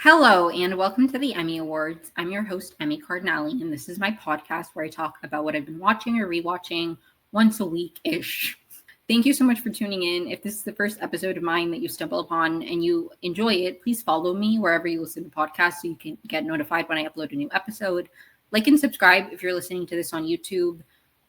Hello, and welcome to the Emmy Awards. I'm your host, Emmy Cardinale, and this is my podcast where I talk about what I've been watching or rewatching once a week-ish. Thank you so much for tuning in. If this is the first episode of mine that you stumble upon and you enjoy it, please follow me wherever you listen to podcasts so you can get notified when I upload a new episode. Like and subscribe if you're listening to this on YouTube.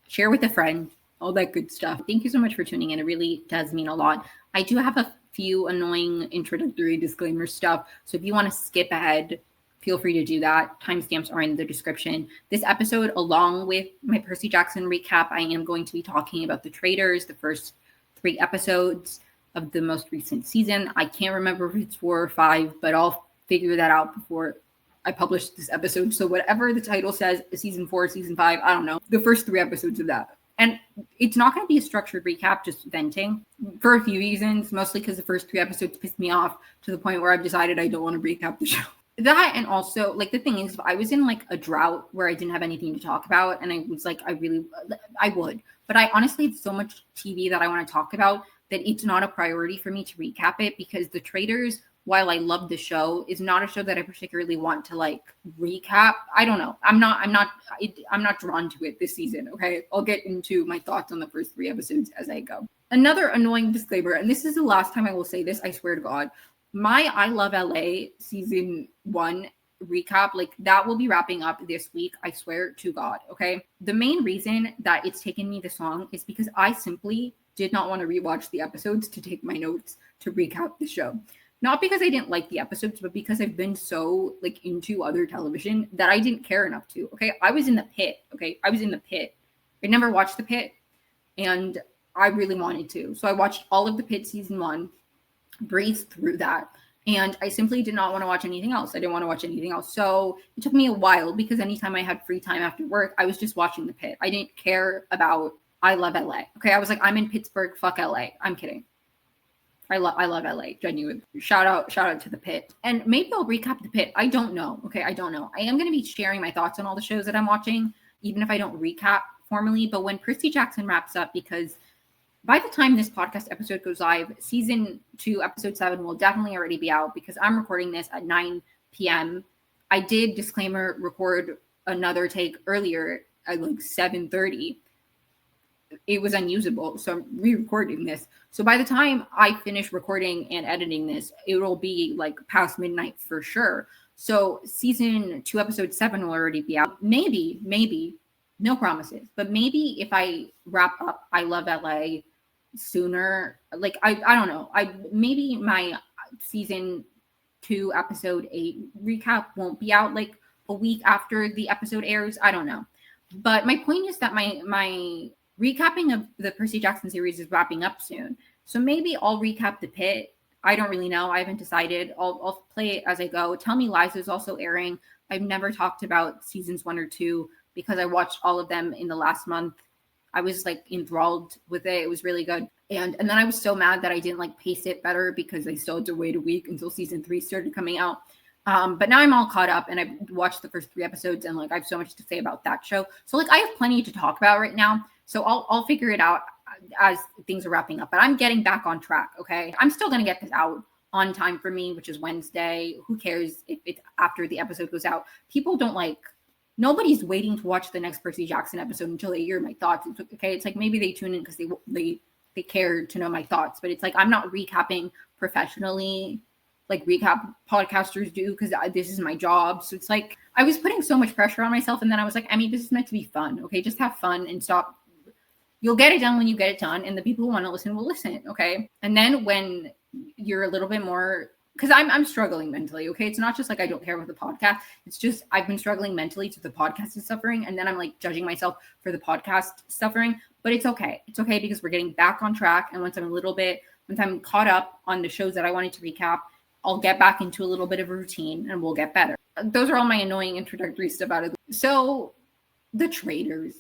Share with a friend, all that good stuff. Thank you so much for tuning in. It really does mean a lot. I do have a few annoying introductory disclaimer stuff. So if you want to skip ahead, feel free to do that. Timestamps are in the description. This episode, along with my Percy Jackson recap, I am going to be talking about the Traitors, the first 3 episodes of the most recent season. I can't remember if it's 4 or 5, but I'll figure that out before I publish this episode. So whatever the title says, season 4, season 5, I don't know. The first 3 episodes of that. And it's not going to be a structured recap, just venting for a few reasons, mostly because the first 3 episodes pissed me off to the point where I've decided I don't want to recap the show. That, and also, like, the thing is, if I was in, like, a drought where I didn't have anything to talk about, and I was like, I would. But I honestly have so much TV that I want to talk about that it's not a priority for me to recap it, because The Traitors, while I love the show, is not a show that I particularly want to, like, recap. I don't know. I'm not drawn to it this season, okay? I'll get into my thoughts on the first 3 episodes as I go. Another annoying disclaimer, and this is the last time I will say this, I swear to God. My I Love LA season 1 recap, like, that will be wrapping up this week, I swear to God, okay? The main reason that it's taken me this long is because I simply did not want to rewatch the episodes to take my notes to recap the show. Not because I didn't like the episodes, but because I've been so, like, into other television that I didn't care enough to, okay? I was in the pit, okay? I was in the pit. I never watched The Pit, and I really wanted to. So I watched all of The Pit season 1, breezed through that, and I simply did not want to watch anything else. I didn't want to watch anything else. So it took me a while, because anytime I had free time after work, I was just watching The Pit. I didn't care about I Love LA, okay? I was like, I'm in Pittsburgh, fuck LA. I'm kidding. I love LA, genuine. Shout out to The Pit. And maybe I'll recap The Pit. I don't know. Okay, I don't know. I am going to be sharing my thoughts on all the shows that I'm watching, even if I don't recap formally. But when Percy Jackson wraps up, because by the time this podcast episode goes live, season 2, episode 7 will definitely already be out, because I'm recording this at 9 p.m. I did, disclaimer, record another take earlier at like 7:30. It was unusable, so I'm re-recording this. So by the time I finish recording and editing this, it will be like past midnight for sure. So season 2, episode 7 will already be out. Maybe, no promises, but maybe if I wrap up I Love LA sooner, like, I don't know. Maybe my season 2, episode 8 recap won't be out like a week after the episode airs. I don't know. But my point is that my recapping of the Percy Jackson series is wrapping up soon. So maybe I'll recap The Pit. I don't really know. I haven't decided. I'll play it as I go. Tell Me Lies is also airing. I've never talked about seasons 1 or 2 because I watched all of them in the last month. I was, like, enthralled with it. It was really good. And then I was so mad that I didn't, like, pace it better, because I still had to wait a week until season 3 started coming out. But now I'm all caught up, and I've watched the first 3 episodes, and, like, I have so much to say about that show. So, like, I have plenty to talk about right now. So I'll figure it out as things are wrapping up. But I'm getting back on track, okay? I'm still going to get this out on time for me, which is Wednesday. Who cares if it's after the episode goes out? People don't, like, nobody's waiting to watch the next Percy Jackson episode until they hear my thoughts. It's okay. It's like maybe they tune in because they care to know my thoughts. But it's like I'm not recapping professionally like recap podcasters do, because this is my job. So it's like I was putting so much pressure on myself, and then I was like, I mean, this is meant to be fun, okay? Just have fun and stop. You'll get it done when you get it done, and the people who want to listen will listen, okay? And then when you're a little bit more, because I'm struggling mentally, okay? It's not just like I don't care about the podcast. It's just I've been struggling mentally to the podcast is suffering, and then I'm like judging myself for the podcast suffering. But it's okay. It's okay, because we're getting back on track. And once I'm caught up on the shows that I wanted to recap, I'll get back into a little bit of a routine and we'll get better. Those are all my annoying introductory stuff out of it. So The Traitors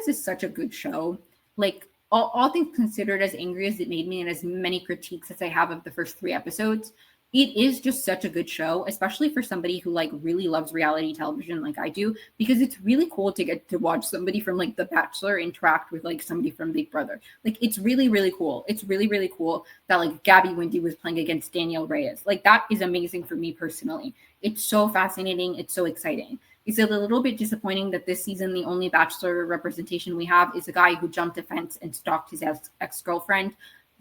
is such a good show. Like, all things considered, as angry as it made me and as many critiques as I have of the first 3 episodes, it is just such a good show, especially for somebody who like really loves reality television like I do, because it's really cool to get to watch somebody from like The Bachelor interact with like somebody from Big Brother. Like it's really, really cool. It's really, really cool that like Gabby Windey was playing against Danielle Reyes. Like that is amazing for me personally. It's so fascinating. It's so exciting. It's a little bit disappointing that this season the only Bachelor representation we have is a guy who jumped a fence and stalked his ex-girlfriend.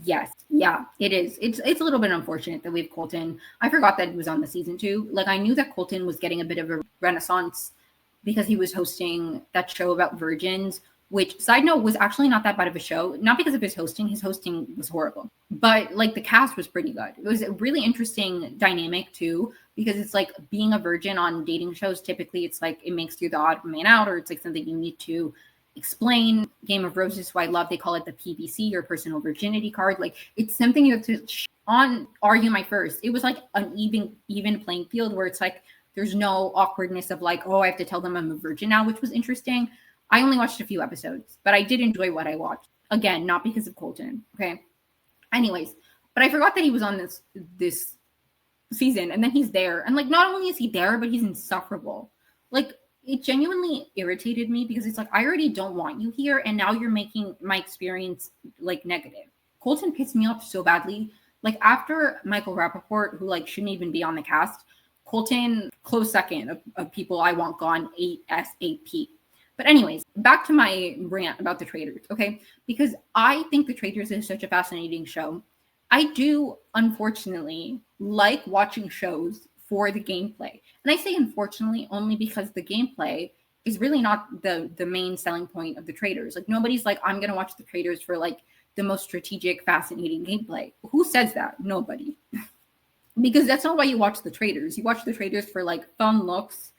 Yes, yeah, it is. It's a little bit unfortunate that we have Colton. I forgot that he was on the season 2. Like I knew that Colton was getting a bit of a renaissance because he was hosting that show about virgins, which side note was actually not that bad of a show. Not because of his hosting. His hosting was horrible. But like the cast was pretty good. It was a really interesting dynamic too, because it's like being a virgin on dating shows, typically it's like it makes you the odd man out, or it's like something you need to explain. Game of Roses, who I love, they call it the PVC or personal virginity card. Like it's something you have to on Argue My First. It was like an even playing field where it's like there's no awkwardness of like, oh, I have to tell them I'm a virgin now, which was interesting. I only watched a few episodes, but I did enjoy what I watched. Again, not because of Colton. Okay. Anyways, but I forgot that he was on this season, and then he's there, and like not only is he there, but he's insufferable. Like it genuinely irritated me because it's like I already don't want you here, and now you're making my experience like negative. Colton pissed me off so badly. Like after Michael Rappaport, who like shouldn't even be on the cast, Colton close second of people I want gone ASAP. But anyways, back to my rant about the Traitors, okay? Because I think the Traitors is such a fascinating show. I do, unfortunately, like watching shows for the gameplay. And I say unfortunately only because the gameplay is really not the main selling point of the Traitors. Like nobody's like, I'm going to watch the Traitors for like the most strategic, fascinating gameplay. Who says that? Nobody. Because that's not why you watch the Traitors. You watch the Traitors for like fun looks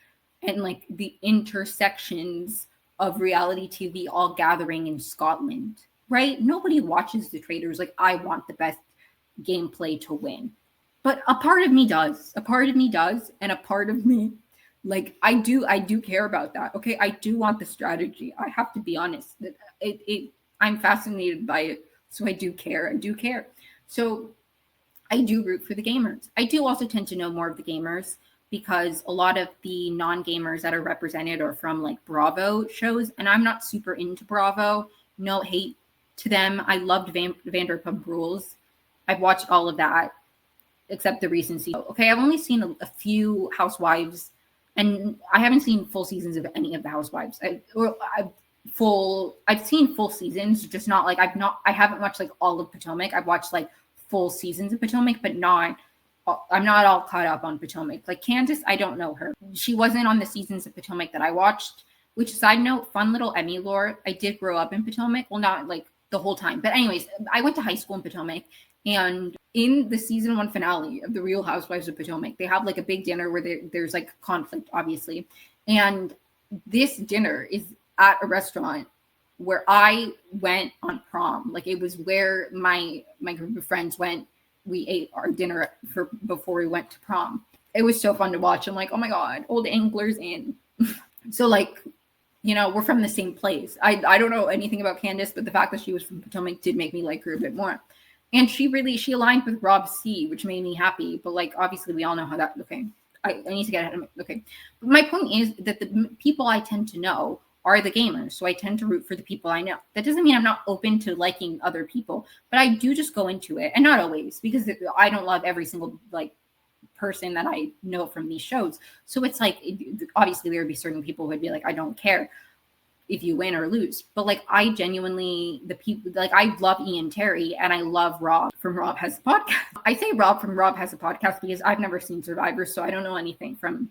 and like the intersections of reality TV all gathering in Scotland, right? Nobody watches the Traitors like I want the best gameplay to win. But a part of me does. A part of me does, and a part of me like I do care about that. Okay, I do want the strategy. I have to be honest. That I'm fascinated by it, so I do care. I do care. So I do root for the gamers. I do also tend to know more of the gamers because a lot of the non-gamers that are represented are from like Bravo shows, and I'm not super into Bravo. No hate to them. I loved Vanderpump Rules. I've watched all of that except the recent season. Okay, I've only seen a few Housewives, and I haven't seen full seasons of any of the Housewives. I've seen full seasons, just not like I haven't watched like all of Potomac. I've watched like full seasons of Potomac, but I'm not all caught up on Potomac. Like Candace, I don't know her. She wasn't on the seasons of Potomac that I watched, which side note, fun little Emmy lore. I did grow up in Potomac. Well, not like the whole time, but anyways, I went to high school in Potomac, and in the season 1 finale of The Real Housewives of Potomac, they have like a big dinner where there's like conflict, obviously. And this dinner is at a restaurant where I went on prom. Like it was where my group of friends went. We ate our dinner before we went to prom. It was so fun to watch. I'm like, oh my God, old anglers in. So like, you know, we're from the same place. I don't know anything about Candace, but the fact that she was from Potomac did make me like her a bit more. And she aligned with Rob C, which made me happy. But like, obviously we all know how that, okay. I need to get ahead of me. Okay. But my point is that the people I tend to know are the gamers. So I tend to root for the people I know. That doesn't mean I'm not open to liking other people, but I do just go into it, and not always, because I don't love every single like person that I know from these shows. So it's like, obviously there would be certain people who would be like, I don't care if you win or lose. But like, I genuinely, the people, like I love Ian Terry and I love Rob from Rob Has a Podcast. I say Rob from Rob Has a Podcast because I've never seen Survivor, so I don't know anything from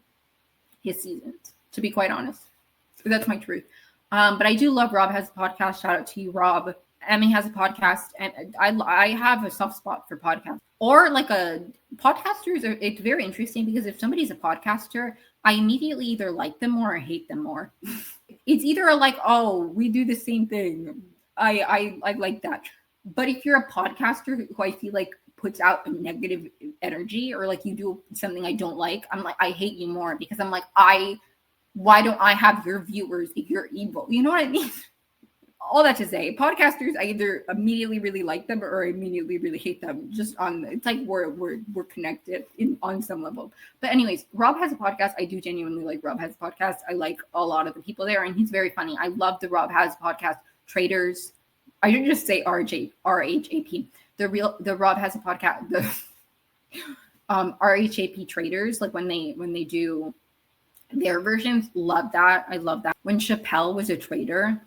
his seasons, to be quite honest. That's my truth. But I do love Rob Has a Podcast. Shout out to you, Rob. Emmy has a podcast, and I have a soft spot for podcasts. Or like podcasters it's very interesting because if somebody's a podcaster, I immediately either like them more or hate them more. It's either like, oh, we do the same thing. I like that. But if you're a podcaster who I feel like puts out a negative energy, or like you do something I don't like, I'm like, I hate you more, because I'm like, why don't I have your viewers if you're evil? You know what I mean? all that to say, podcasters, I either immediately really like them or immediately really hate them. Just on, it's like we're connected on some level. But anyways, Rob Has a Podcast. I do genuinely like Rob Has a Podcast. I like a lot of the people there, and he's very funny. I love the Rob Has a Podcast. Traitors, I should just say RHAP. The Rob Has a Podcast. The RHAP Traitors, like when they do their versions, love that. I love that. When Chappelle was a traitor,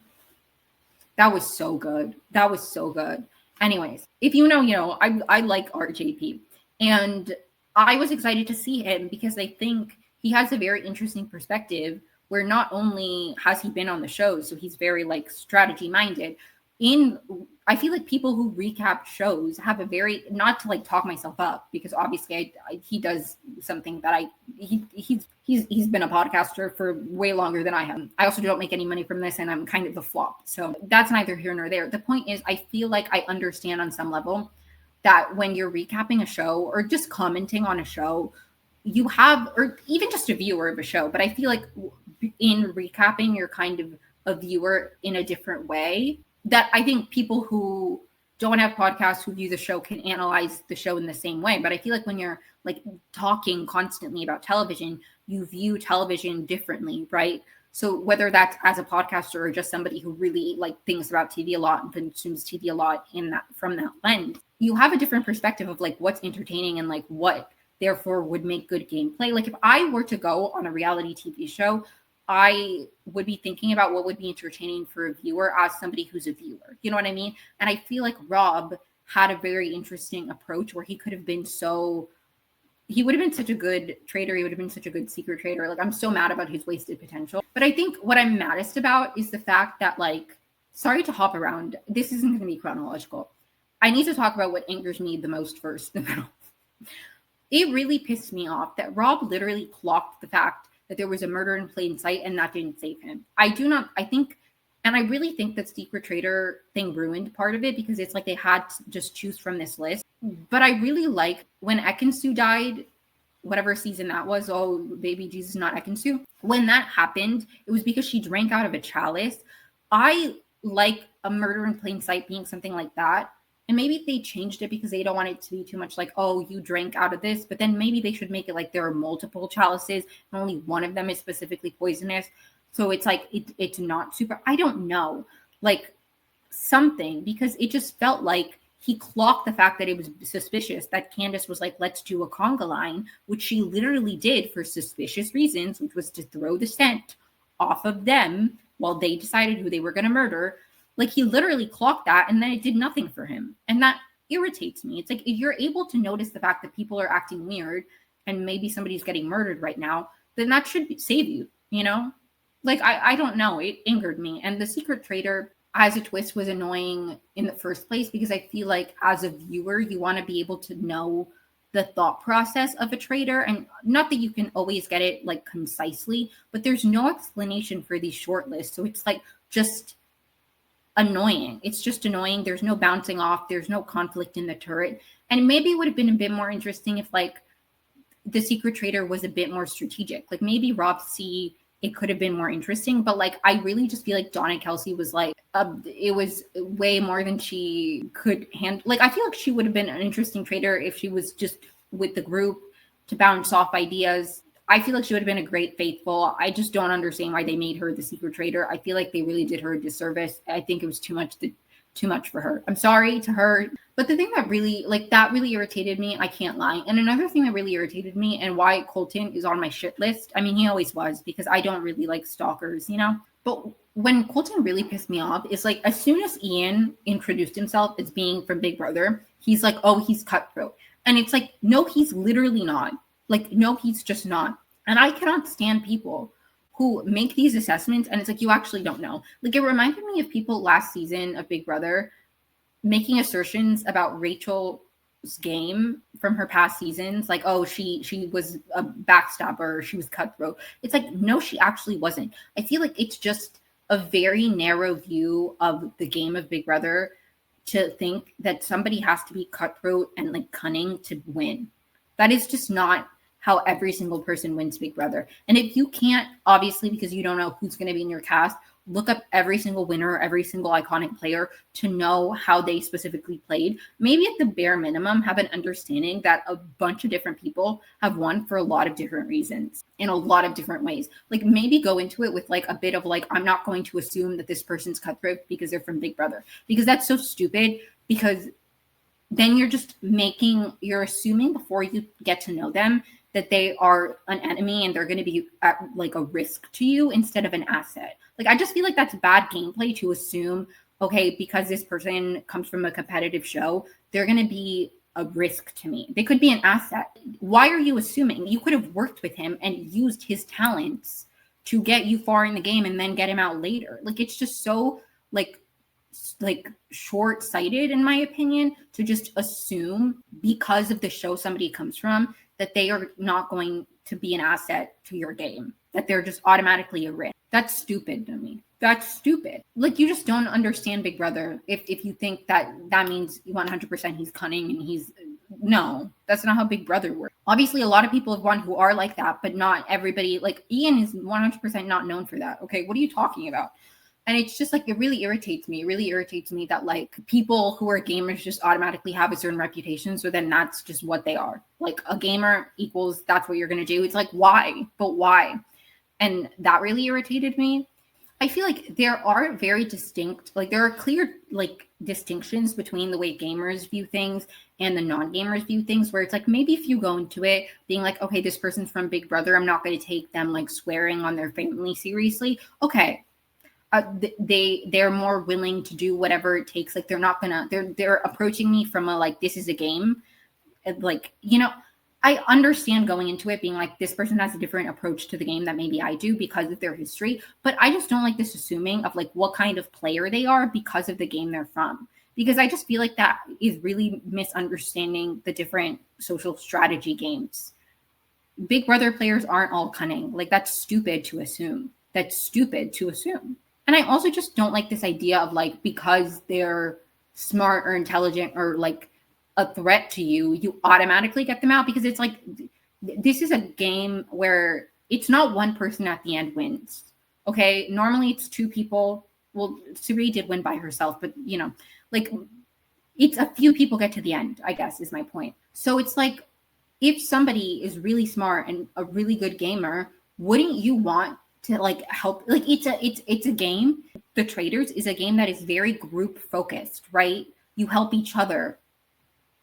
that was so good. That was so good. Anyways, if you know, I like RJP. And I was excited to see him because I think he has a very interesting perspective where not only has he been on the show, so he's very like strategy minded. I feel like people who recap shows have a very, not to like talk myself up, because obviously he does something that he's been a podcaster for way longer than I have. I also don't make any money from this, and I'm kind of a flop. So that's neither here nor there. The point is, I feel like I understand on some level that when you're recapping a show or just commenting on a show, you have, or even just a viewer of a show, but I feel like in recapping, you're kind of a viewer in a different way. That I think people who don't have podcasts who view the show can analyze the show in the same way. But I feel like when you're like talking constantly about television, you view television differently, right? So whether that's as a podcaster or just somebody who really like thinks about TV a lot and consumes TV a lot from that lens, you have a different perspective of like what's entertaining and like what therefore would make good gameplay. Like if I were to go on a reality TV show, I would be thinking about what would be entertaining for a viewer as somebody who's a viewer. You know what I mean? And I feel like Rob had a very interesting approach where he would have been such a good trader. He would have been such a good secret trader. Like, I'm so mad about his wasted potential. But I think what I'm maddest about is the fact that, like, sorry to hop around. This isn't going to be chronological. I need to talk about what angers me the most first. It really pissed me off that Rob literally clocked the fact that there was a murder in plain sight and that didn't save him. I really think that secret trader thing ruined part of it, because it's like they had to just choose from this list. But I really like when Ekansu died, whatever season that was. Oh, baby Jesus, not Ekansu. When that happened, it was because she drank out of a chalice. I like a murder in plain sight being something like that. And maybe they changed it because they don't want it to be too much like, oh, you drank out of this. But then maybe they should make it like there are multiple chalices and only one of them is specifically poisonous. So it's like, it's not super, I don't know, like something, because it just felt like he clocked the fact that it was suspicious that Candace was like, let's do a conga line, which she literally did for suspicious reasons, which was to throw the scent off of them while they decided who they were going to murder. Like, he literally clocked that, and then it did nothing for him. And that irritates me. It's like, if you're able to notice the fact that people are acting weird and maybe somebody's getting murdered right now, then that should save you, you know? Like, I don't know. It angered me. And the secret traitor as a twist was annoying in the first place, because I feel like as a viewer, you want to be able to know the thought process of a traitor. And not that you can always get it like concisely, but there's no explanation for these short lists. So it's like just annoying. It's just annoying. There's no bouncing off. There's no conflict in the turret. And maybe it would have been a bit more interesting if like the secret traitor was a bit more strategic. Like maybe Rob C, it could have been more interesting. But like, I really just feel like Donna Kelsey was like, it was way more than she could handle. Like, I feel like she would have been an interesting traitor if she was just with the group to bounce off ideas. I feel like she would have been a great faithful. I just don't understand why they made her the secret traitor. I feel like they really did her a disservice. I think it was too much for her. I'm sorry to her. But the thing that really irritated me, I can't lie. And another thing that really irritated me, and why Colton is on my shit list, I mean, he always was, because I don't really like stalkers, you know? But when Colton really pissed me off is like, as soon as Ian introduced himself as being from Big Brother, he's like, oh, he's cutthroat. And it's like, no, he's literally not. Like, no, he's just not. And I cannot stand people who make these assessments, and it's like, you actually don't know. Like, it reminded me of people last season of Big Brother making assertions about Rachel's game from her past seasons. Like, oh, she was a backstabber, she was cutthroat. It's like, no, she actually wasn't. I feel like it's just a very narrow view of the game of Big Brother to think that somebody has to be cutthroat and like cunning to win. That is just not how every single person wins Big Brother. And if you can't, obviously, because you don't know who's going to be in your cast, look up every single winner, every single iconic player to know how they specifically played. Maybe at the bare minimum, have an understanding that a bunch of different people have won for a lot of different reasons in a lot of different ways. Like maybe go into it with like a bit of like, I'm not going to assume that this person's cutthroat because they're from Big Brother, because that's so stupid, because then you're assuming before you get to know them that they are an enemy and they're going to be at like a risk to you instead of an asset. Like, I just feel like that's bad gameplay to assume, okay, because this person comes from a competitive show, they're going to be a risk to me. They could be an asset. Why are you assuming? You could have worked with him and used his talents to get you far in the game and then get him out later. Like, it's just so like short-sighted, in my opinion, to just assume because of the show somebody comes from that they are not going to be an asset to your game, that they're just automatically a risk. That's stupid to me. That's stupid. Like, you just don't understand Big Brother if you think that means 100% he's cunning and no, that's not how Big Brother works. Obviously, a lot of people have won who are like that, but not everybody. Like, Ian is 100% not known for that. Okay, what are you talking about? And it's just like, it really irritates me. It really irritates me that like people who are gamers just automatically have a certain reputation. So then that's just what they are. Like, a gamer equals that's what you're going to do. It's like, why? But why? And that really irritated me. I feel like there are very distinct, like there are clear like distinctions between the way gamers view things and the non-gamers view things, where it's like, maybe if you go into it being like, okay, this person's from Big Brother, I'm not going to take them like swearing on their family seriously. Okay. They're more willing to do whatever it takes. Like, they're approaching me from a like, this is a game. And like, I understand going into it being like, this person has a different approach to the game that maybe I do because of their history, but I just don't like this assuming of like what kind of player they are because of the game they're from, because I just feel like that is really misunderstanding the different social strategy games. Big Brother players aren't all cunning. Like, that's stupid to assume. And I also just don't like this idea of like, because they're smart or intelligent or like a threat to you, you automatically get them out, because it's like, this is a game where it's not one person at the end wins. Okay. Normally it's two people. Well, Suri did win by herself, but like, it's a few people get to the end, I guess is my point. So it's like, if somebody is really smart and a really good gamer, wouldn't you want to like help? Like, it's a game. The Traitors is a game that is very group focused, right? You help each other.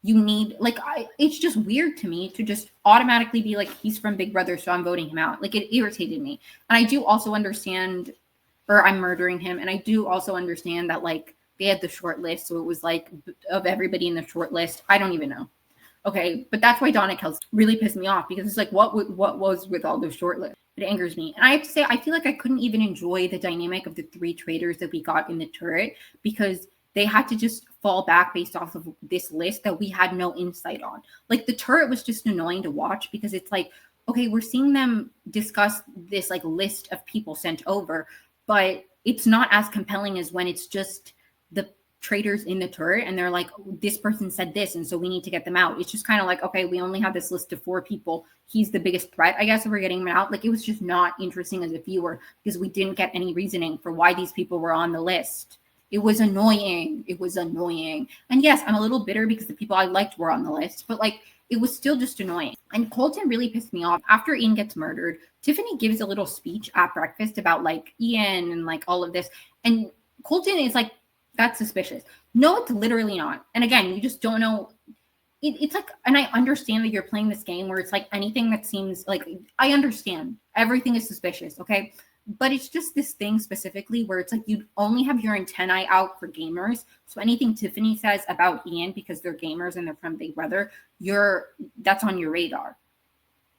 You need like, it's just weird to me to just automatically be like, he's from Big Brother, so I'm voting him out. Like, it irritated me. And I do also understand, or I'm murdering him. And I do also understand that like they had the short list, so it was like, of everybody in the short list, I don't even know. Okay, but that's why Donna Kells really pissed me off, because it's like, what was with all those short lists? It angers me. And I have to say, I feel like I couldn't even enjoy the dynamic of the three traitors that we got in the turret, because they had to just fall back based off of this list that we had no insight on. Like, the turret was just annoying to watch, because it's like, okay, we're seeing them discuss this like list of people sent over, but it's not as compelling as when it's just the traitors in the turret and they're like, this person said this, and so we need to get them out. It's just kind of like, okay, we only have this list of 4 people. He's the biggest threat, I guess, if we're getting him out. Like, it was just not interesting as a viewer, because we didn't get any reasoning for why these people were on the list. It was annoying. And yes, I'm a little bitter because the people I liked were on the list, but like, it was still just annoying. And Colton really pissed me off. After Ian gets murdered, Tiffany gives a little speech at breakfast about like Ian and like all of this. And Colton is like, that's suspicious. No, it's literally not. And again, you just don't know. It's like, and I understand that you're playing this game where it's like anything that seems like, I understand everything is suspicious. Okay. But it's just this thing specifically where it's like, you only have your antennae out for gamers. So anything Tiffany says about Ian, because they're gamers and they're from Big Brother, that's on your radar.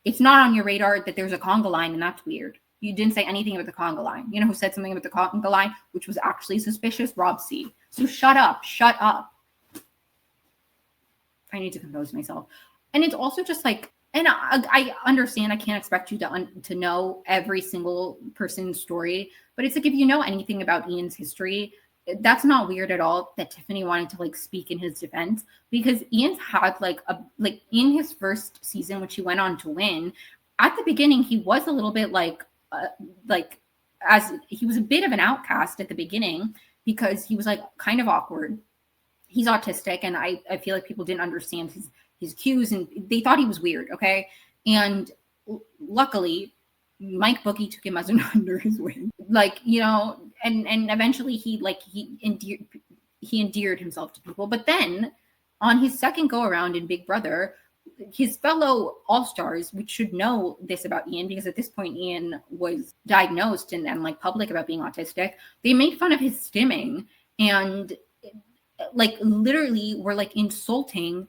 It's not on your radar that there's a conga line, and that's weird. You didn't say anything about the conga line. You know who said something about the conga line, which was actually suspicious? Rob C. So shut up. I need to compose myself. And it's also just like, and I understand I can't expect you to know every single person's story, but it's like, if you know anything about Ian's history, that's not weird at all that Tiffany wanted to like speak in his defense, because Ian's had like in his first season, which he went on to win, at the beginning, he was a little bit like as he was a bit of an outcast at the beginning because he was like kind of awkward. He's autistic, and I feel like people didn't understand his cues, and they thought he was weird. Okay, and luckily, Mike Bookie took him as an under his wing, like, you know, and eventually he endeared himself to people. But then on his second go around in Big Brother, his fellow all-stars, which should know this about Ian, because at this point Ian was diagnosed and like public about being autistic, they made fun of his stimming and like literally were like insulting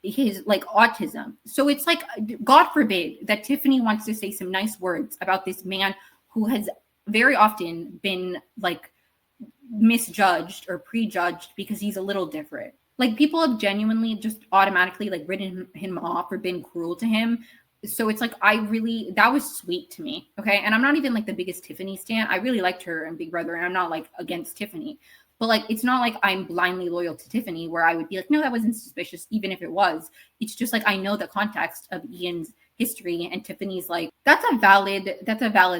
his like autism. So it's like, God forbid that Tiffany wants to say some nice words about this man who has very often been like misjudged or prejudged because he's a little different. Like, people have genuinely just automatically like written him off or been cruel to him. So it's like, that was sweet to me. Okay. And I'm not even like the biggest Tiffany stan. I really liked her in Big Brother, and I'm not like against Tiffany. But like, it's not like I'm blindly loyal to Tiffany where I would be like, no, that wasn't suspicious, even if it was. It's just like, I know the context of Ian's history, and Tiffany's like, that's a valid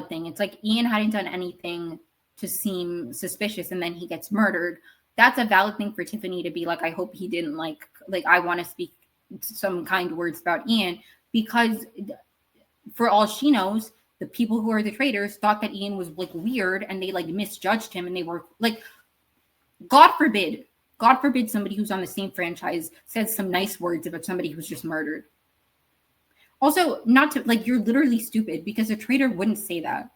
thing. It's like, Ian hadn't done anything to seem suspicious, and then he gets murdered. That's a valid thing for Tiffany to be like, I hope he didn't like I want to speak some kind words about Ian, because for all she knows, the people who are the traitors thought that Ian was like weird, and they like misjudged him, and they were like, God forbid somebody who's on the same franchise says some nice words about somebody who's just murdered. Also, not to like, you're literally stupid, because a traitor wouldn't say that.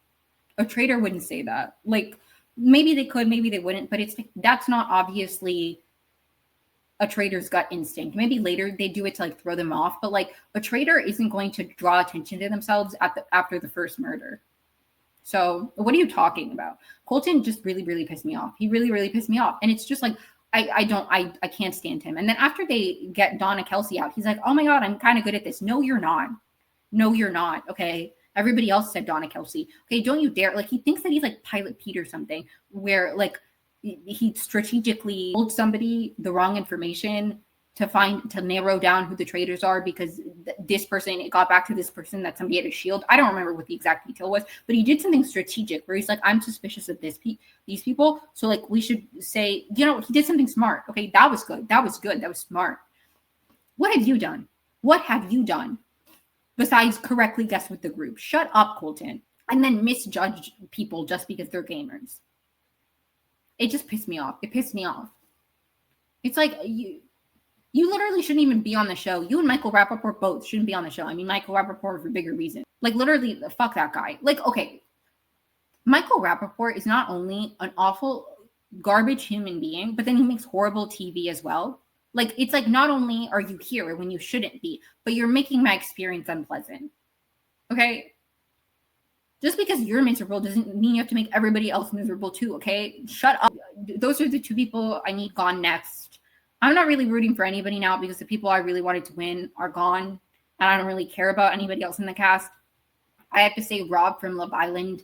A traitor wouldn't say that. Like, maybe they could, maybe they wouldn't, but that's not obviously a traitor's gut instinct. Maybe later they do it to like throw them off, but like, a traitor isn't going to draw attention to themselves after the first murder. So what are you talking about? Colton just really, really pissed me off. He really, really pissed me off. And it's just like, I can't stand him. And then after they get Donna Kelsey out, he's like, oh my God, I'm kind of good at this. No, you're not. No, you're not. Okay. Everybody else said Donna Kelsey. Okay. Don't you dare. Like, he thinks that he's like Pilot Pete or something, where like he strategically told somebody the wrong information to narrow down who the traitors are, because this person, it got back to this person that somebody had a shield. I don't remember what the exact detail was, but he did something strategic where he's like, I'm suspicious of these people. So like, we should say, you know, he did something smart. Okay. That was good. That was good. That was smart. What have you done? What have you done besides correctly guess with the group? Shut up, Colton. And then misjudge people just because they're gamers. It just pissed me off. It pissed me off. It's like, you literally shouldn't even be on the show. You and Michael Rappaport both shouldn't be on the show. I mean, Michael Rappaport for bigger reason. Like, literally, fuck that guy. Like, okay, Michael Rappaport is not only an awful garbage human being, but then he makes horrible TV as well. Like, it's like, not only are you here when you shouldn't be, but you're making my experience unpleasant. Okay? Just because you're miserable doesn't mean you have to make everybody else miserable too, okay? Shut up. Those are the two people I need gone next. I'm not really rooting for anybody now, because the people I really wanted to win are gone, and I don't really care about anybody else in the cast. I have to say, Rob from Love Island,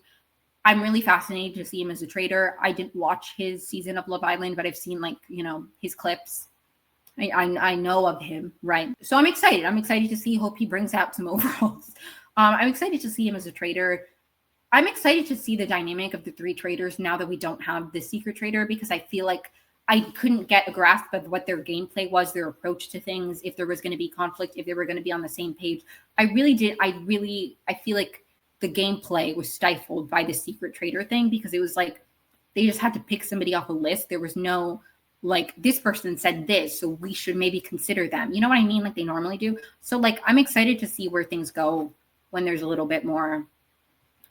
I'm really fascinated to see him as a traitor. I didn't watch his season of Love Island, but I've seen, like, you know, his clips. I know of him, right? So I'm excited. I'm excited to see. Hope he brings out some overalls. I'm excited to see him as a traitor. I'm excited to see the dynamic of the three traitors now that we don't have the secret traitor, because I feel like I couldn't get a grasp of what their gameplay was, their approach to things, if there was going to be conflict, if they were going to be on the same page. I feel like the gameplay was stifled by the secret traitor thing, because it was like, they just had to pick somebody off a list. There was no, like, this person said this, so we should maybe consider them. You know what I mean? Like they normally do. So like, I'm excited to see where things go when there's a little bit more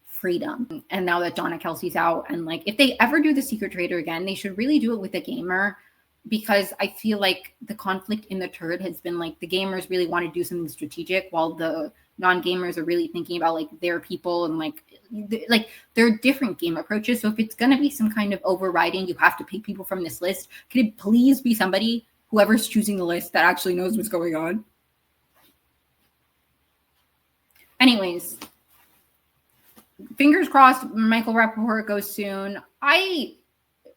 freedom. And now that Donna Kelsey's out, and like, if they ever do the secret traitor again, they should really do it with a gamer, because I feel like the conflict in the turd has been like, the gamers really want to do something strategic, while the non-gamers are really thinking about like their people, and like there are different game approaches. So if it's going to be some kind of overriding, you have to pick people from this list, can it please be somebody, whoever's choosing the list, that actually knows what's going on? Anyways, fingers crossed Michael Rappaport goes soon. I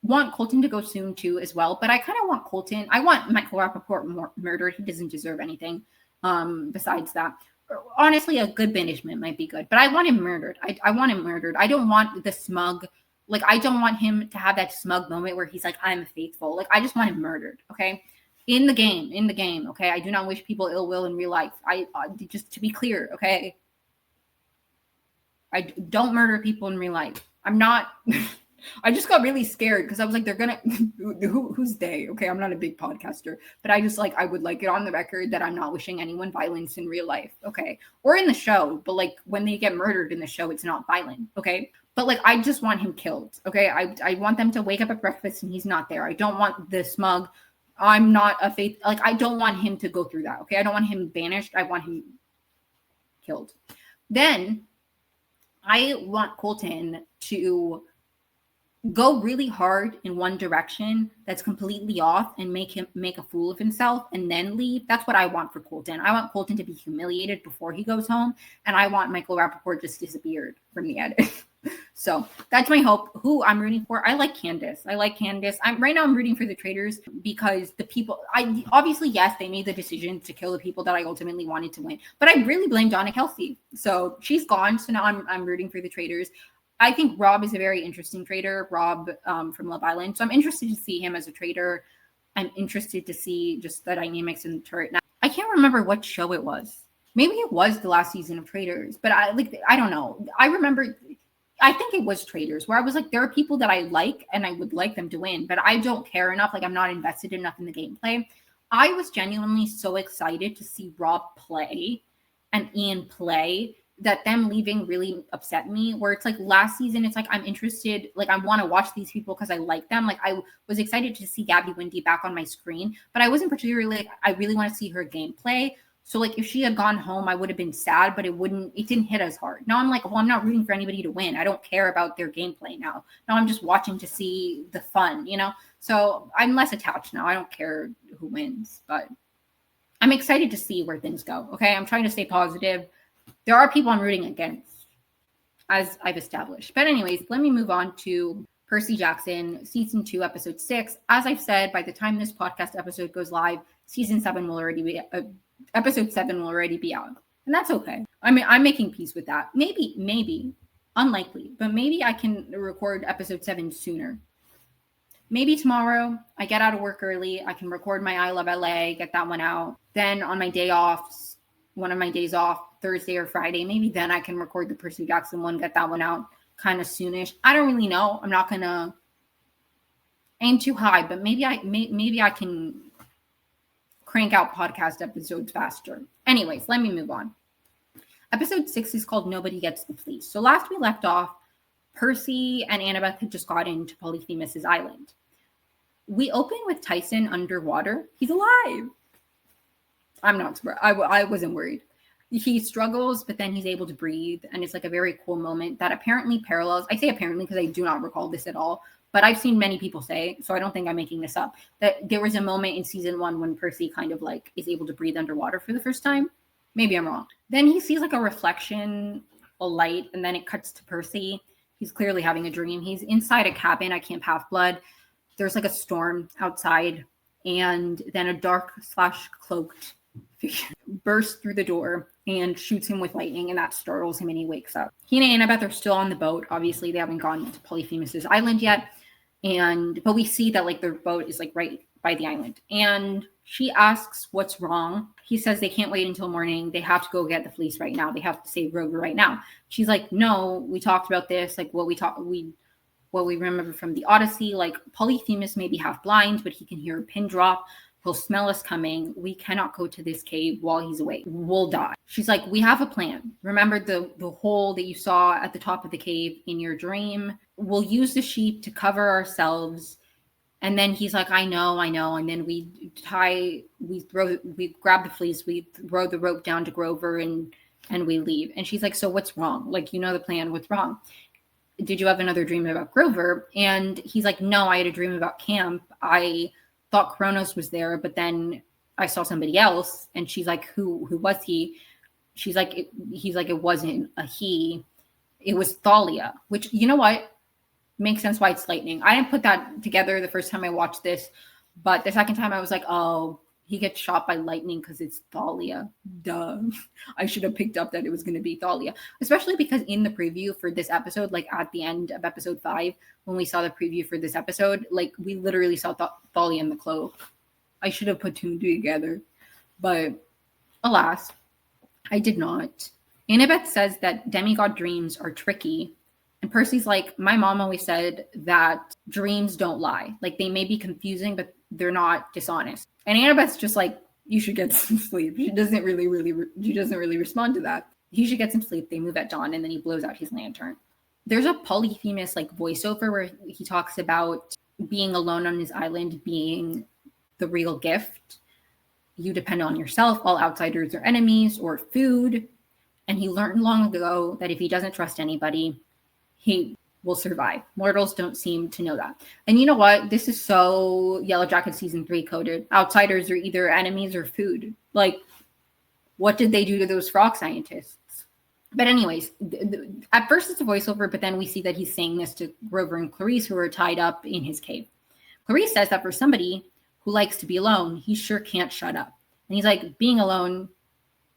want Colton to go soon too as well, but I kind of want Colton. I want Michael Rappaport murdered. He doesn't deserve anything besides that. honestly, a good banishment might be good, but I want him murdered. I want him murdered. I don't want the smug, like, I don't want him to have that smug moment where he's like, I'm faithful. Like, I just want him murdered, okay? In the game, okay? I do not wish people ill will in real life. I just to be clear, okay? I don't murder people in real life. I'm not... I just got really scared because I was like, they're gonna who's they? Okay, I'm not a big podcaster, but I just like, I would like it on the record that I'm not wishing anyone violence in real life, okay, or in the show. But like when they get murdered in the show, it's not violent, okay. But like, I just want him killed, okay. I want them to wake up at breakfast and he's not there. I don't want the smug, I'm not a faith, like, I don't want him to go through that, okay. I don't want him banished. I want him killed. Then I want Colton to go really hard in one direction that's completely off and make him make a fool of himself and then leave. That's what I want for Colton. I want Colton to be humiliated before he goes home, and I want Michael Rappaport just disappeared from the edit. So that's my hope. Who I'm rooting for, I like Candace. I'm rooting for the Traitors because the people, I obviously, yes, they made the decision to kill the people that I ultimately wanted to win, but I really blame Donna Kelsey. So she's gone. So now I'm rooting for the Traitors. I think Rob is a very interesting traitor, Rob from Love Island. So I'm interested to see him as a traitor. I'm interested to see just the dynamics in the turret. Now, I can't remember what show it was. Maybe it was the last season of Traitors, but I don't know. I think it was Traitors, where I was like, there are people that I like and I would like them to win, but I don't care enough. Like, I'm not invested enough in the gameplay. I was genuinely so excited to see Rob play and Ian play that them leaving really upset me, where it's like last season, it's like, I'm interested, like I want to watch these people because I like them. Like, I was excited to see Gabby Windy back on my screen, but I wasn't particularly like, I really want to see her gameplay. So like if she had gone home, I would have been sad, but it didn't hit as hard. Now I'm like, well, I'm not rooting for anybody to win. I don't care about their gameplay now. Now I'm just watching to see the fun, you know? So I'm less attached now. I don't care who wins, but I'm excited to see where things go. Okay. I'm trying to stay positive. There are people I'm rooting against, as I've established. But anyways, let me move on to Percy Jackson, season 2, episode 6. As I've said, by the time this podcast episode goes live, season 7 will already be, episode 7 will already be out. And that's okay. I mean, I'm making peace with that. Maybe, unlikely, but maybe I can record episode 7 sooner. Maybe tomorrow, I get out of work early, I can record my I Love LA, get that one out. Then on my day offs, one of my days off, Thursday or Friday, maybe then I can record the Percy Jackson one, get that one out kind of soonish. I don't really know. I'm not gonna aim too high, but maybe I can crank out podcast episodes faster. Anyways, let me move on. Episode 6 is called Nobody Gets the Fleece. So last we left off, Percy and Annabeth had just got into Polyphemus's island. We open with Tyson underwater. He's alive. I'm not surprised. I wasn't worried. He struggles, but then he's able to breathe. And it's like a very cool moment that apparently parallels. I say apparently because I do not recall this at all. But I've seen many people say, so I don't think I'm making this up, that there was a moment in season 1 when Percy kind of like is able to breathe underwater for the first time. Maybe I'm wrong. Then he sees like a reflection, a light, and then it cuts to Percy. He's clearly having a dream. He's inside a cabin at Camp Half-Blood. There's like a storm outside. And then a dark / cloaked figure bursts through the door and shoots him with lightning, and that startles him and he wakes up. He and Annabeth are still on the boat. Obviously, they haven't gone to Polyphemus's island yet. But we see that like their boat is like right by the island. And she asks what's wrong. He says they can't wait until morning. They have to go get the fleece right now. They have to save Grover right now. She's like, no, we talked about this. Like what we remember from the Odyssey, like Polyphemus may be half blind, but he can hear a pin drop. He'll smell us coming. We cannot go to this cave while he's awake. We'll die. She's like, we have a plan. Remember the hole that you saw at the top of the cave in your dream? We'll use the sheep to cover ourselves. And then he's like, I know. And then we grab the fleece, we throw the rope down to Grover and we leave. And she's like, so what's wrong? Like, you know the plan, what's wrong? Did you have another dream about Grover? And he's like, no, I had a dream about camp. I thought Kronos was there, but then I saw somebody else. And she's like, who was he? She's like, he's like, it wasn't a he. It was Thalia, which, you know what? Makes sense why it's lightning. I didn't put that together the first time I watched this, but the second time I was like, oh, he gets shot by lightning because it's Thalia. Duh. I should have picked up that it was going to be Thalia, especially because in the preview for this episode, like at the end of episode 5, when we saw the preview for this episode, like we literally saw Thalia in the cloak. I should have put 2 and 2 together, but alas, I did not. Annabeth says that demigod dreams are tricky. And Percy's like, my mom always said that dreams don't lie. Like, they may be confusing, but they're not dishonest. And Annabeth's just like, you should get some sleep. She doesn't really respond to that. He should get some sleep. They move at dawn, and then he blows out his lantern. There's a Polyphemus like voiceover where he talks about being alone on his island being the real gift. You depend on yourself. All outsiders are enemies, or food. And he learned long ago that if he doesn't trust anybody, he will survive. Mortals don't seem to know that. And you know what? This is so Yellow Jacket season 3 coded. Outsiders are either enemies or food. Like, what did they do to those frog scientists? But anyways, at first it's a voiceover, but then we see that he's saying this to Grover and Clarice, who are tied up in his cave. Clarice says that for somebody who likes to be alone, he sure can't shut up. And he's like, being alone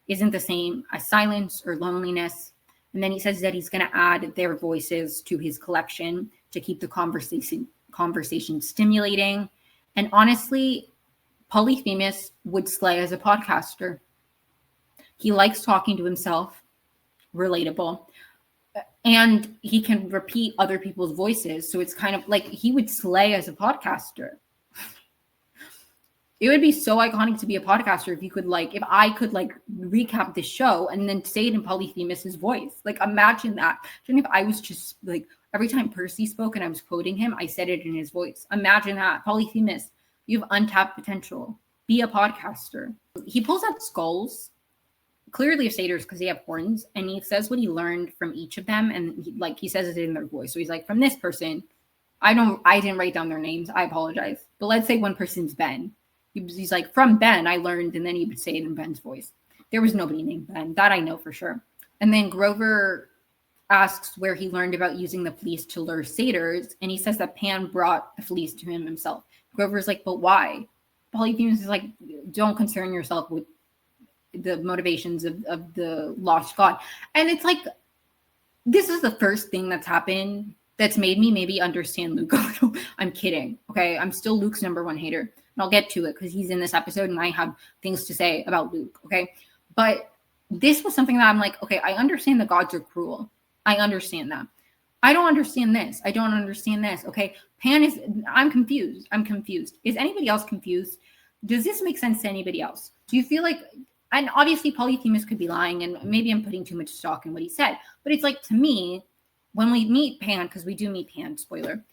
isn't the same as silence or loneliness. And then he says that he's going to add their voices to his collection to keep the conversation stimulating. And honestly, Polyphemus would slay as a podcaster. He likes talking to himself, relatable, and he can repeat other people's voices. So it's kind of like he would slay as a podcaster. It would be so iconic to be a podcaster if you could if I could recap the show and then say it in Polyphemus's voice. Like, imagine that. Imagine if I was just every time Percy spoke and I was quoting him, I said it in his voice. Imagine that. Polyphemus, you have untapped potential. Be a podcaster. He pulls out skulls, clearly of satyrs because they have horns, and he says what he learned from each of them, and he says it in their voice. So he's like, from this person, I didn't write down their names. I apologize. But let's say one person's Ben. He's like, from Ben, I learned, and then he would say it in Ben's voice. There was nobody named Ben. That I know for sure. And then Grover asks where he learned about using the fleece to lure satyrs, and he says that Pan brought the fleece to him himself. Grover's like, but why? Polyphemus is like, don't concern yourself with the motivations of the lost god. And it's like, this is the first thing that's happened that's made me maybe understand Luke a little. I'm kidding, okay? I'm still Luke's number 1 hater. And I'll get to it because he's in this episode and I have things to say about Luke, okay? But this was something that I'm like, okay, I understand the gods are cruel. I understand that. I don't understand this. I don't understand this, okay? I'm confused. Is anybody else confused? Does this make sense to anybody else? Do you feel like, and obviously Polyphemus could be lying, and maybe I'm putting too much stock in what he said, but it's like, to me, when we meet Pan, because we do meet Pan, spoiler,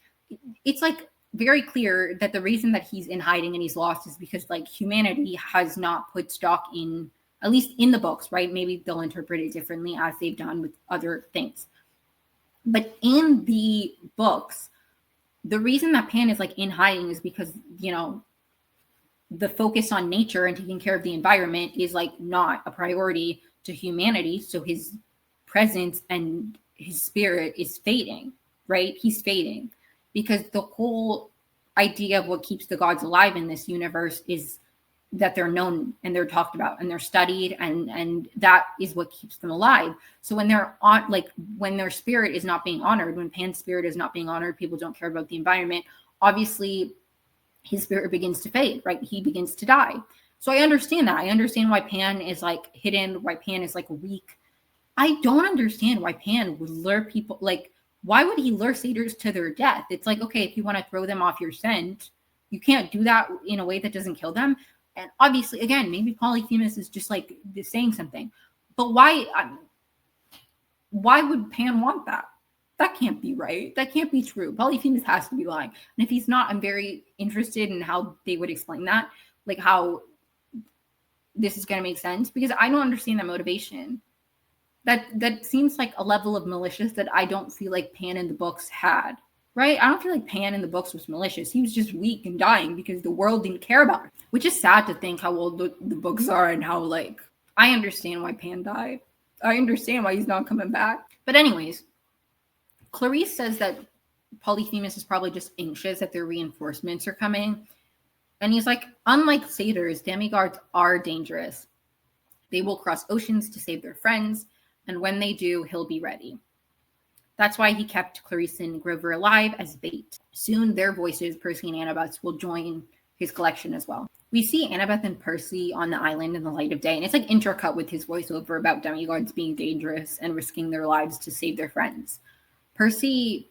it's like very clear that the reason that he's in hiding and he's lost is because humanity has not put stock in, at least in the books, right? Maybe they'll interpret it differently as they've done with other things. But in the books, the reason that Pan is in hiding is because, the focus on nature and taking care of the environment is not a priority to humanity. So his presence and his spirit is fading, right? He's fading. Because the whole idea of what keeps the gods alive in this universe is that they're known and they're talked about and they're studied, and that is what keeps them alive. So when they're on, when their spirit is not being honored, when Pan's spirit is not being honored, people don't care about the environment. Obviously, his spirit begins to fade, right? He begins to die. So I understand that. I understand why Pan is hidden, why Pan is weak. I don't understand why Pan would lure people why would he lure satyrs to their death? It's okay, if you want to throw them off your scent, you can't do that in a way that doesn't kill them. And obviously, again, maybe Polyphemus is just saying something. But why would Pan want that? That can't be right. That can't be true. Polyphemus has to be lying. And if he's not, I'm very interested in how they would explain that. How this is going to make sense. Because I don't understand that motivation. That seems like a level of malicious that I don't feel like Pan in the books had, right? I don't feel like Pan in the books was malicious. He was just weak and dying because the world didn't care about him, which is sad to think how old the books are and how I understand why Pan died. I understand why he's not coming back. But anyways, Clarice says that Polyphemus is probably just anxious that their reinforcements are coming. And he's like, unlike satyrs, demigods are dangerous. They will cross oceans to save their friends, and when they do, he'll be ready. That's why he kept Clarissa and Grover alive as bait. Soon their voices, Percy and Annabeth's, will join his collection as well. We see Annabeth and Percy on the island in the light of day, and it's like intercut with his voiceover about demigods being dangerous and risking their lives to save their friends. Percy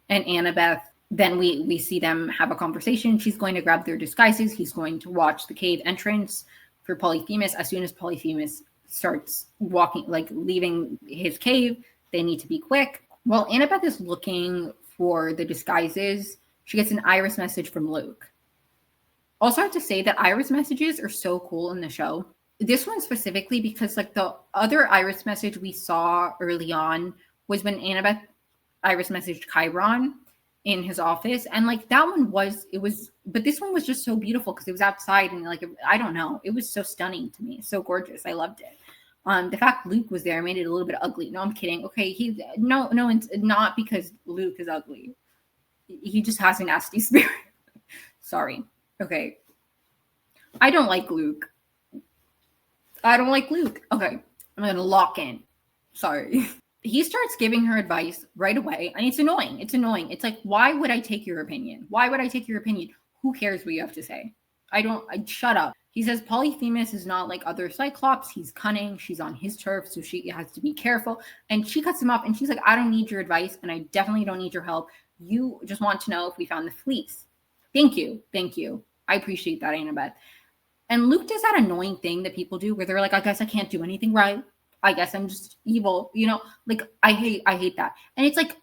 and Annabeth, then we see them have a conversation. She's going to grab their disguises. He's going to watch the cave entrance for Polyphemus. As soon as Polyphemus starts walking, like leaving his cave, they need to be quick. While Annabeth is looking for the disguises, she gets an iris message from Luke. Also, I have to say that iris messages are so cool in the show. This one specifically because like the other iris message we saw early on was when Annabeth iris messaged Chiron in his office, and like that one was but this one was just so beautiful because it was outside and like I don't know, it was so stunning to me, so gorgeous. I loved it. The fact Luke was there made it a little bit ugly. No, I'm kidding. Okay, no, it's not because Luke is ugly. He just has a nasty spirit. Sorry. Okay. I don't like Luke. Okay, I'm gonna lock in. Sorry. He starts giving her advice right away, and it's annoying. It's like, why would I take your opinion? Who cares what you have to say? Shut up. He says Polyphemus is not like other Cyclops. He's cunning. She's on his turf, so she has to be careful. And she cuts him off, and she's like, I don't need your advice, and I definitely don't need your help. You just want to know if we found the fleece. Thank you. I appreciate that, Annabeth. And Luke does that annoying thing that people do where they're like, I guess I can't do anything right. I guess I'm just evil, like I hate that. And it's like,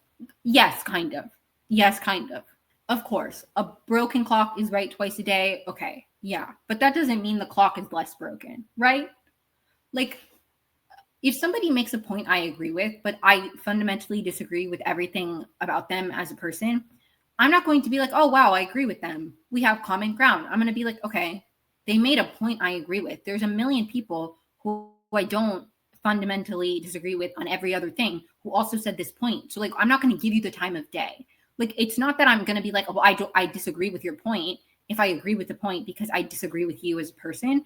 yes, kind of. Of course, a broken clock is right twice a day. Okay, yeah. But that doesn't mean the clock is less broken, right? Like, if somebody makes a point I agree with, but I fundamentally disagree with everything about them as a person, I'm not going to be like, oh, wow, I agree with them. We have common ground. I'm going to be like, okay, they made a point I agree with. There's a million people who I don't fundamentally disagree with on every other thing who also said this point. So like, I'm not going to give you the time of day. Like, it's not that I'm going to be like, oh, I disagree with your point if I agree with the point because I disagree with you as a person,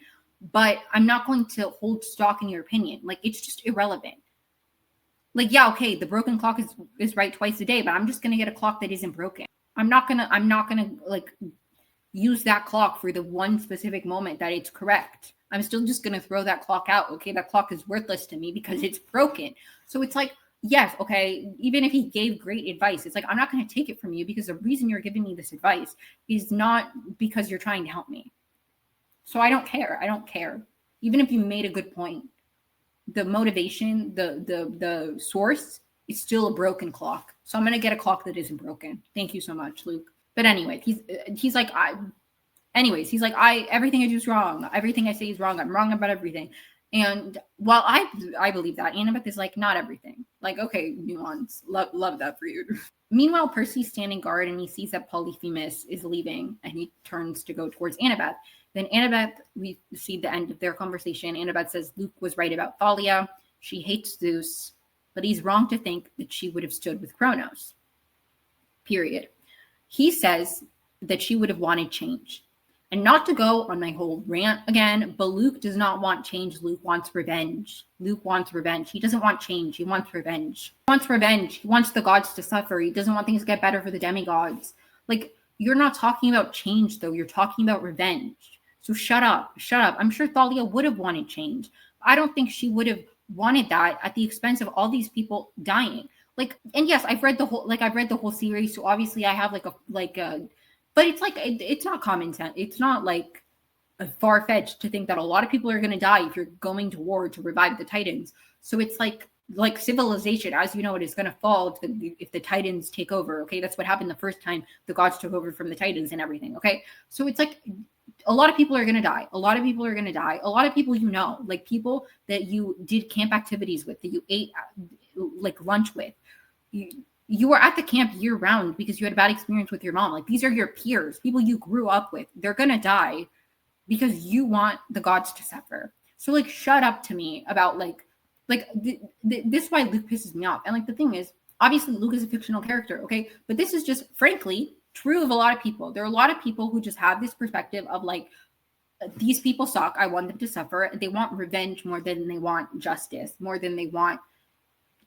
but I'm not going to hold stock in your opinion. Like, it's just irrelevant. Like, yeah, okay, the broken clock is right twice a day, but I'm just going to get a clock that isn't broken. I'm not going to like use that clock for the one specific moment that it's correct. I'm still just going to throw that clock out. Okay, that clock is worthless to me because it's broken. So it's like, yes, okay, even if he gave great advice, it's like, I'm not going to take it from you because the reason you're giving me this advice is not because you're trying to help me. So I don't care. Even if you made a good point, the motivation, the source is still a broken clock. So I'm going to get a clock that isn't broken. Thank you so much, Luke. But anyway, he's like, everything I do is wrong. Everything I say is wrong. I'm wrong about everything. And while I believe that, Annabeth is like, not everything. Like, okay, nuance. Love that for you. Meanwhile, Percy's standing guard and he sees that Polyphemus is leaving and he turns to go towards Annabeth. Then Annabeth, we see the end of their conversation. Annabeth says Luke was right about Thalia. She hates Zeus, but he's wrong to think that she would have stood with Kronos. Period. He says that she would have wanted change. And not to go on my whole rant again, but Luke does not want change. Luke wants revenge. He doesn't want change. He wants revenge. He wants the gods to suffer. He doesn't want things to get better for the demigods. Like, you're not talking about change, though. You're talking about revenge. So shut up. I'm sure Thalia would have wanted change. I don't think she would have wanted that at the expense of all these people dying. Like, and yes, I've read the whole series, so obviously I have but it's like, it's not common sense. It's not like far-fetched to think that a lot of people are going to die if you're going to war to revive the Titans. So it's like civilization, as you know, it is going to fall if the Titans take over. Okay, that's what happened the first time the gods took over from the Titans and everything. Okay, so it's like a lot of people are going to die. A lot of people, like people that you did camp activities with, that you ate like lunch with. You were at the camp year round because you had a bad experience with your mom. Like, these are your peers, people you grew up with. They're going to die because you want the gods to suffer. So like, shut up to me about this is why Luke pisses me off. And like, the thing is, obviously Luke is a fictional character. Okay. But this is just, frankly, true of a lot of people. There are a lot of people who just have this perspective of like, these people suck. I want them to suffer. They want revenge more than they want justice, more than they want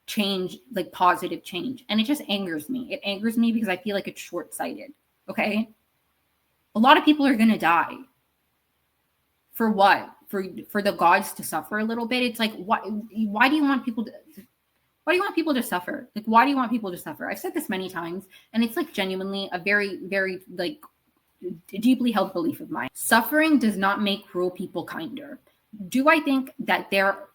change, like positive change. And it just angers me. It angers me because I feel like it's short-sighted. Okay. A lot of people are going to die. For what? For the gods to suffer a little bit? It's like, why do you want people to, why do you want people to suffer? Like, why do you want people to suffer? I've said this many times, and it's like genuinely a very, very like deeply held belief of mine. Suffering does not make cruel people kinder. Do I think that there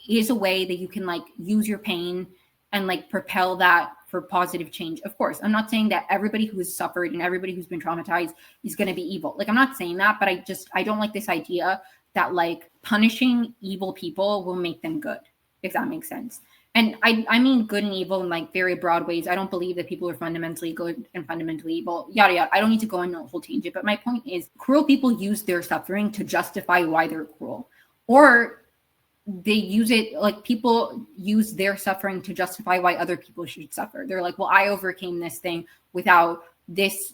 is a way that you can like use your pain and like propel that for positive change? Of course, I'm not saying that everybody who has suffered and everybody who's been traumatized is going to be evil. Like, I'm not saying that, but I don't like this idea that like punishing evil people will make them good, if that makes sense. And I mean good and evil in like very broad ways. I don't believe that people are fundamentally good and fundamentally evil, yada, yada. I don't need to go on a whole tangent, but my point is cruel people use their suffering to justify why they're cruel. Or they use it, like people use their suffering to justify why other people should suffer. They're like, well, I overcame this thing without X,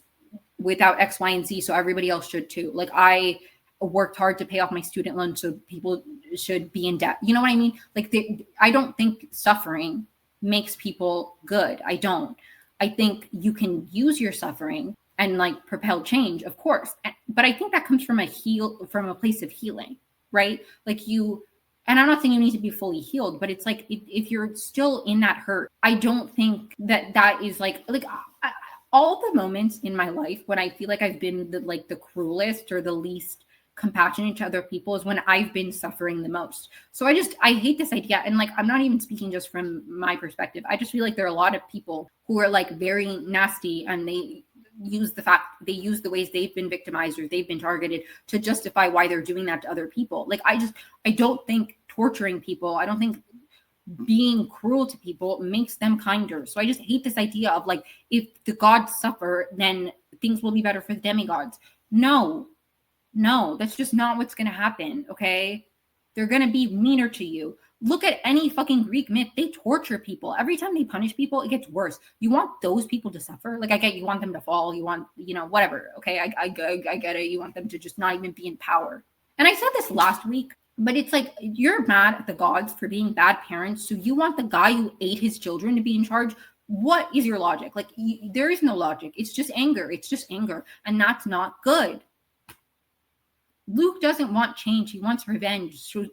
Y, and Z, so everybody else should too. Like, I worked hard to pay off my student loan, so people should be in debt. You know what I mean? Like, I don't think suffering makes people good. I don't. I think you can use your suffering and like propel change, of course. But I think that comes from a place of healing, right? Like and I'm not saying you need to be fully healed, but it's like if you're still in that hurt, I don't think that is like all the moments in my life when I feel like I've been the cruelest or the least compassionate to other people is when I've been suffering the most. So I hate this idea. And like, I'm not even speaking just from my perspective. I just feel like there are a lot of people who are like very nasty, and they use the ways they've been victimized or they've been targeted to justify why they're doing that to other people. Like, I don't think torturing people, I don't think being cruel to people makes them kinder. So I just hate this idea of like, if the gods suffer, then things will be better for the demigods. No, that's just not what's going to happen, okay? They're going to be meaner to you. Look at any fucking Greek myth. They torture people. Every time they punish people, it gets worse. You want those people to suffer? Like, I get you want them to fall. You want, whatever, okay? I get it. You want them to just not even be in power. And I said this last week, but it's like, you're mad at the gods for being bad parents, so you want the guy who ate his children to be in charge? What is your logic? Like, there is no logic. It's just anger. And that's not good. Luke doesn't want change. He wants revenge. So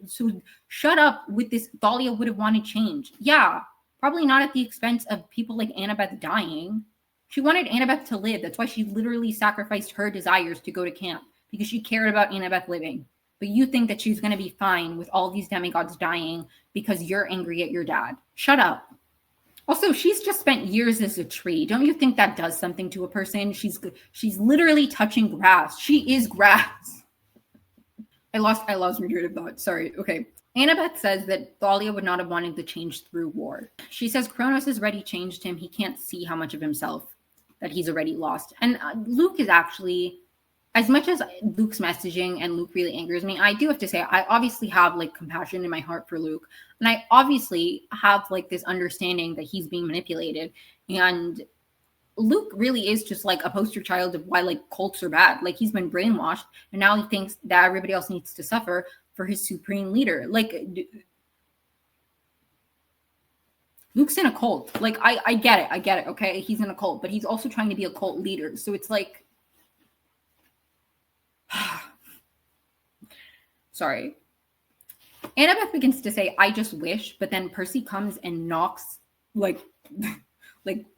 shut up with this. Thalia would have wanted change. Yeah, probably not at the expense of people like Annabeth dying. She wanted Annabeth to live. That's why she literally sacrificed her desires to go to camp, because she cared about Annabeth living. But you think that she's going to be fine with all these demigods dying because you're angry at your dad. Shut up. Also, she's just spent years as a tree. Don't you think that does something to a person? She's literally touching grass. She is grass. I lost my train of thought. Sorry. Okay. Annabeth says that Thalia would not have wanted the change through war. She says Kronos has already changed him. He can't see how much of himself that he's already lost. And Luke is actually, as much as Luke's messaging and Luke really angers me, I do have to say, I obviously have like compassion in my heart for Luke. And I obviously have like this understanding that he's being manipulated. And Luke really is just like a poster child of why like cults are bad. Like, he's been brainwashed, and now he thinks that everybody else needs to suffer for his supreme leader. Like, Luke's in a cult. Like, I get it. Okay, he's in a cult, but he's also trying to be a cult leader. So it's like, sorry. Annabeth begins to say, "I just wish," but then Percy comes and knocks like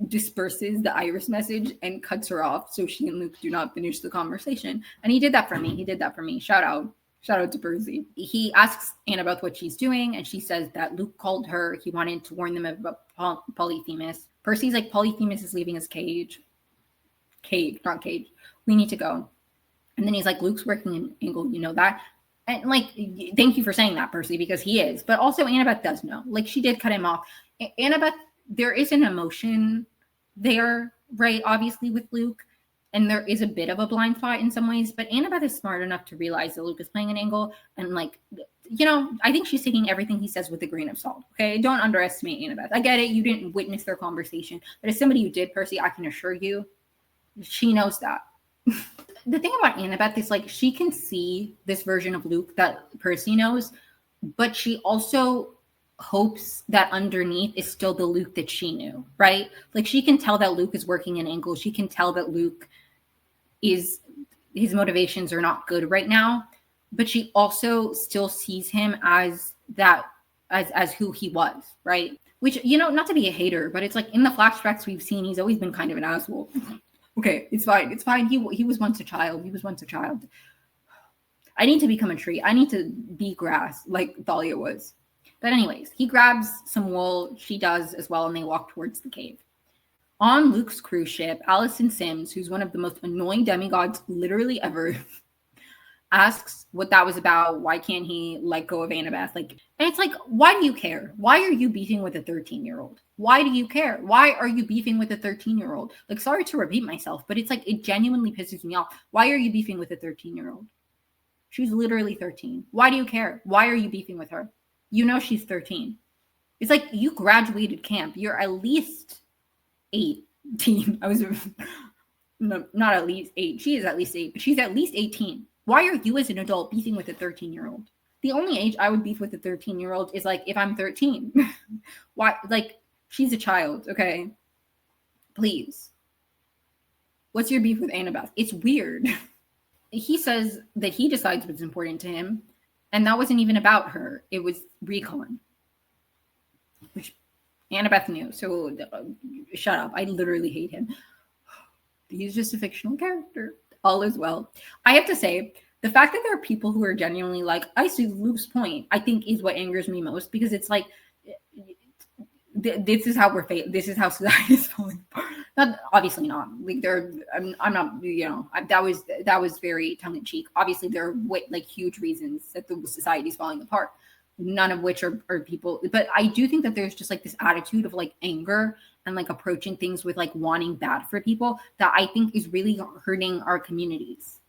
disperses the iris message and cuts her off so she and Luke do not finish the conversation. And he did that for me. Shout out to Percy. He asks Annabeth what she's doing, and she says that Luke called her. He wanted to warn them about Polyphemus. Percy's like, Polyphemus is leaving his cage. Not cage. We need to go. And then he's like, Luke's working an angle, you know that? And like, thank you for saying that, Percy, because he is. But also Annabeth does know. Like, she did cut him off. Annabeth, there is an emotion there, right? Obviously with Luke. And there is a bit of a blind spot in some ways. But Annabeth is smart enough to realize that Luke is playing an angle. And like, I think she's taking everything he says with a grain of salt. Okay? Don't underestimate Annabeth. I get it. You didn't witness their conversation. But as somebody who did, Percy, I can assure you, She knows that. The thing about Annabeth is like she can see this version of Luke that Percy knows, but she also hopes that underneath is still the Luke that she knew, right? Like she can tell that Luke is working an angle. She can tell that Luke is, his motivations are not good right now, but she also still sees him as that, as who he was, right? Which, you know, not to be a hater, but it's like in the flashbacks we've seen, he's always been kind of an asshole. Okay, it's fine. It's fine. He was once a child. He was once a child. I need to become a tree. I need to be grass like Thalia was. But anyways, he grabs some wool. She does as well, and they walk towards the cave. On Luke's cruise ship, Allison Sims, who's one of the most annoying demigods literally ever, asks what that was about. Why can't he let go of Annabeth? Like, and it's like, why do you care? Why are you beefing with a 13-year-old? Why do you care? Why are you beefing with a 13-year-old? Like, sorry to repeat myself, but it's like, it genuinely pisses me off. Why are you beefing with a 13-year-old? She's literally 13. Why do you care? Why are you beefing with her? You know she's 13. It's like, you graduated camp. You're at least 18. I was, no, not at least 8. She is at least 8, but she's at least 18. Why are you as an adult beefing with a 13-year-old? The only age I would beef with a 13-year-old is like if I'm 13. Why? Like, she's a child, okay? Please. What's your beef with Annabeth? It's weird. He says that he decides what's important to him, and that wasn't even about her. It was recon, which Annabeth knew. So shut up. I literally hate him. He's just a fictional character. All is well. I have to say, the fact that there are people who are genuinely like, I see Luke's point, I think is what angers me most, because it's like, this is how this is how society is falling apart. Not obviously not. Like I'm not. You know, that was very tongue in cheek. Obviously, there are like huge reasons that the society is falling apart. None of which are people. But I do think that there's just like this attitude of like anger and like approaching things with like wanting bad for people that I think is really hurting our communities.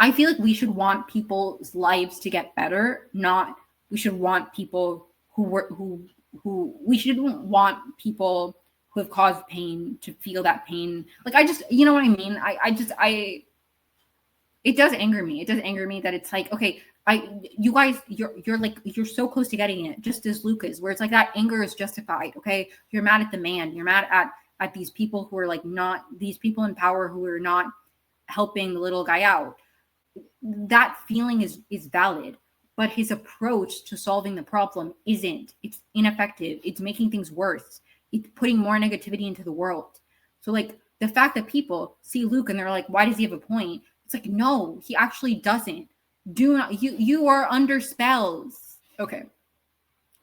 I feel like we should want people's lives to get better, not we should want people who we shouldn't want people who have caused pain to feel that pain. Like, I just, you know what I mean? It does anger me. It does anger me that it's like, okay, you guys, you're so close to getting it, just as Luke is, where it's like that anger is justified. Okay. You're mad at the man. You're mad at these people who are like not, these people in power who are not helping the little guy out. That feeling is valid. But his approach to solving the problem isn't. It's ineffective. It's making things worse. It's putting more negativity into the world. So like the fact that people see Luke and they're like, why does he have a point? It's like, no, he actually doesn't. Do not, you are under spells. Okay.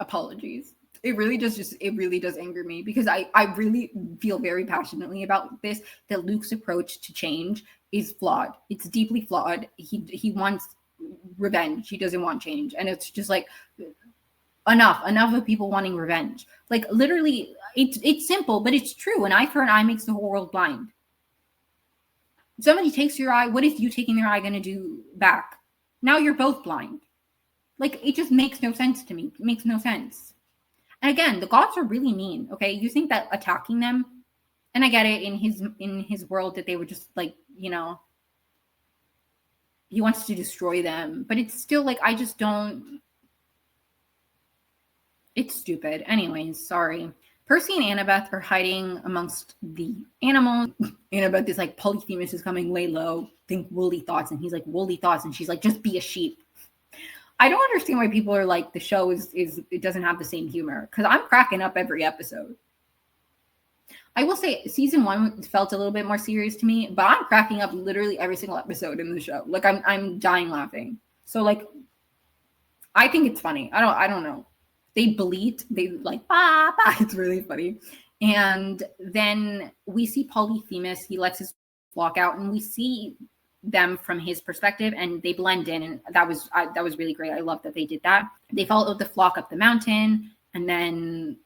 Apologies. It really does anger me, because I really feel very passionately about this, that Luke's approach to change is flawed. It's deeply flawed. He wants revenge. He doesn't want change. And it's just like, enough of people wanting revenge. Like, literally, it's simple, but it's true. An eye for an eye makes the whole world blind. If somebody takes your eye, what is you taking their eye going to do back? Now you're both blind. Like, it just makes no sense to me. It makes no sense. And again, the gods are really mean. Okay, you think that attacking them, and I get it, in his world that they were just like, you know, he wants to destroy them, but it's still like, I just don't. It's stupid. Anyways, sorry. Percy and Annabeth are hiding amongst the animals. Annabeth is like, Polyphemus is coming, lay low, think woolly thoughts. And he's like, woolly thoughts. And she's like, just be a sheep. I don't understand why people are like, the show is it doesn't have the same humor, because I'm cracking up every episode. I will say season 1 felt a little bit more serious to me, but I'm cracking up literally every single episode in the show. Like, I'm dying laughing. So like, I think it's funny. I don't know. They bleat. They like, bah, bah. It's really funny. And then we see Polyphemus. He lets his flock out, and we see them from his perspective, and they blend in. And that was really great. I love that they did that. They followed the flock up the mountain, and then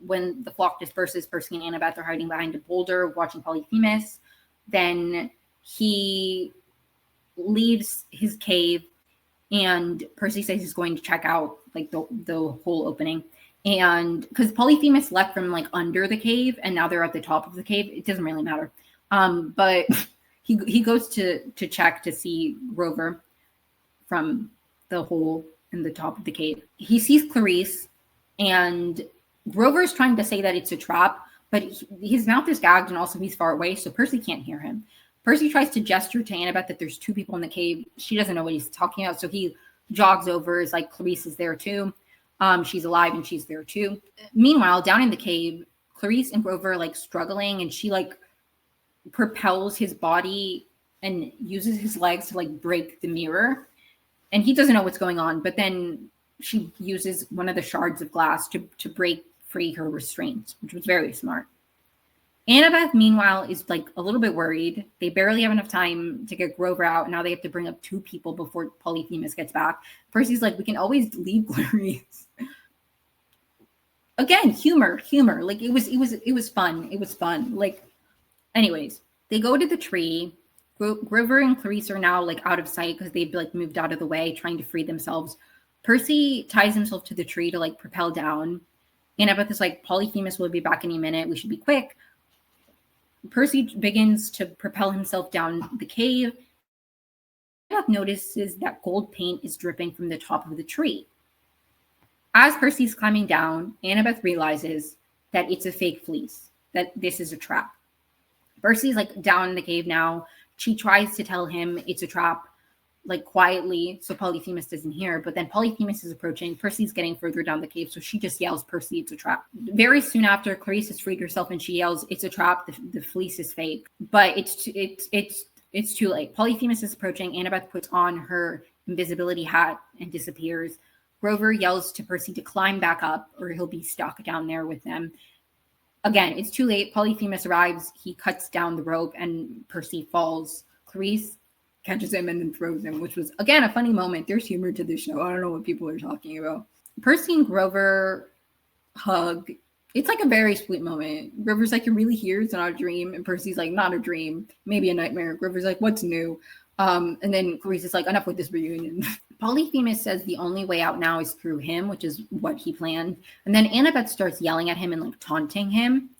when the flock disperses, Percy and Annabeth are hiding behind a boulder watching Polyphemus. Then he leaves his cave, and Percy says he's going to check out like the whole opening. And because Polyphemus left from like under the cave, and now they're at the top of the cave, it doesn't really matter. But he goes to check to see Grover from the hole in the top of the cave. He sees Clarice, and Grover's trying to say that it's a trap, but his mouth is gagged, and also he's far away, so Percy can't hear him. Percy tries to gesture to Annabeth that there's two people in the cave. She doesn't know what he's talking about, so he jogs over. Is like, Clarice is there too. She's alive and she's there too. Meanwhile, down in the cave, Clarice and Grover are like struggling, and she like propels his body and uses his legs to like break the mirror. And he doesn't know what's going on, but then she uses one of the shards of glass to break free her restraints, which was very smart. Annabeth, meanwhile, is like a little bit worried. They barely have enough time to get Grover out. Now they have to bring up two people before Polyphemus gets back. Percy's like, we can always leave Clarice. Again, humor. Like it was fun. It was fun. Like, anyways, they go to the tree. Grover and Clarice are now like out of sight because they've like moved out of the way, trying to free themselves. Percy ties himself to the tree to like propel down. Annabeth is like, Polyphemus will be back any minute. We should be quick. Percy begins to propel himself down the cave. Annabeth notices that gold paint is dripping from the top of the tree. As Percy's climbing down, Annabeth realizes that it's a fake fleece, that this is a trap. Percy's like down in the cave now. She tries to tell him it's a trap, like quietly, so Polyphemus doesn't hear. But then Polyphemus is approaching. Percy's getting further down the cave, so she just yells, Percy, it's a trap. Very soon after, Clarice has freed herself and she yells, it's a trap. The fleece is fake. But it's too late. Polyphemus is approaching. Annabeth puts on her invisibility hat and disappears. Grover yells to Percy to climb back up, or he'll be stuck down there with them. Again, it's too late. Polyphemus arrives. He cuts down the rope and Percy falls. Clarice catches him and then throws him, which was, again, a funny moment. There's humor to this show. I don't know what people are talking about. Percy and Grover hug. It's like a very sweet moment. Grover's like, you're really here? It's not a dream. And Percy's like, not a dream. Maybe a nightmare. Grover's like, what's new? And then Clarice is like, enough with this reunion. Polyphemus says the only way out now is through him, which is what he planned. And then Annabeth starts yelling at him and like taunting him,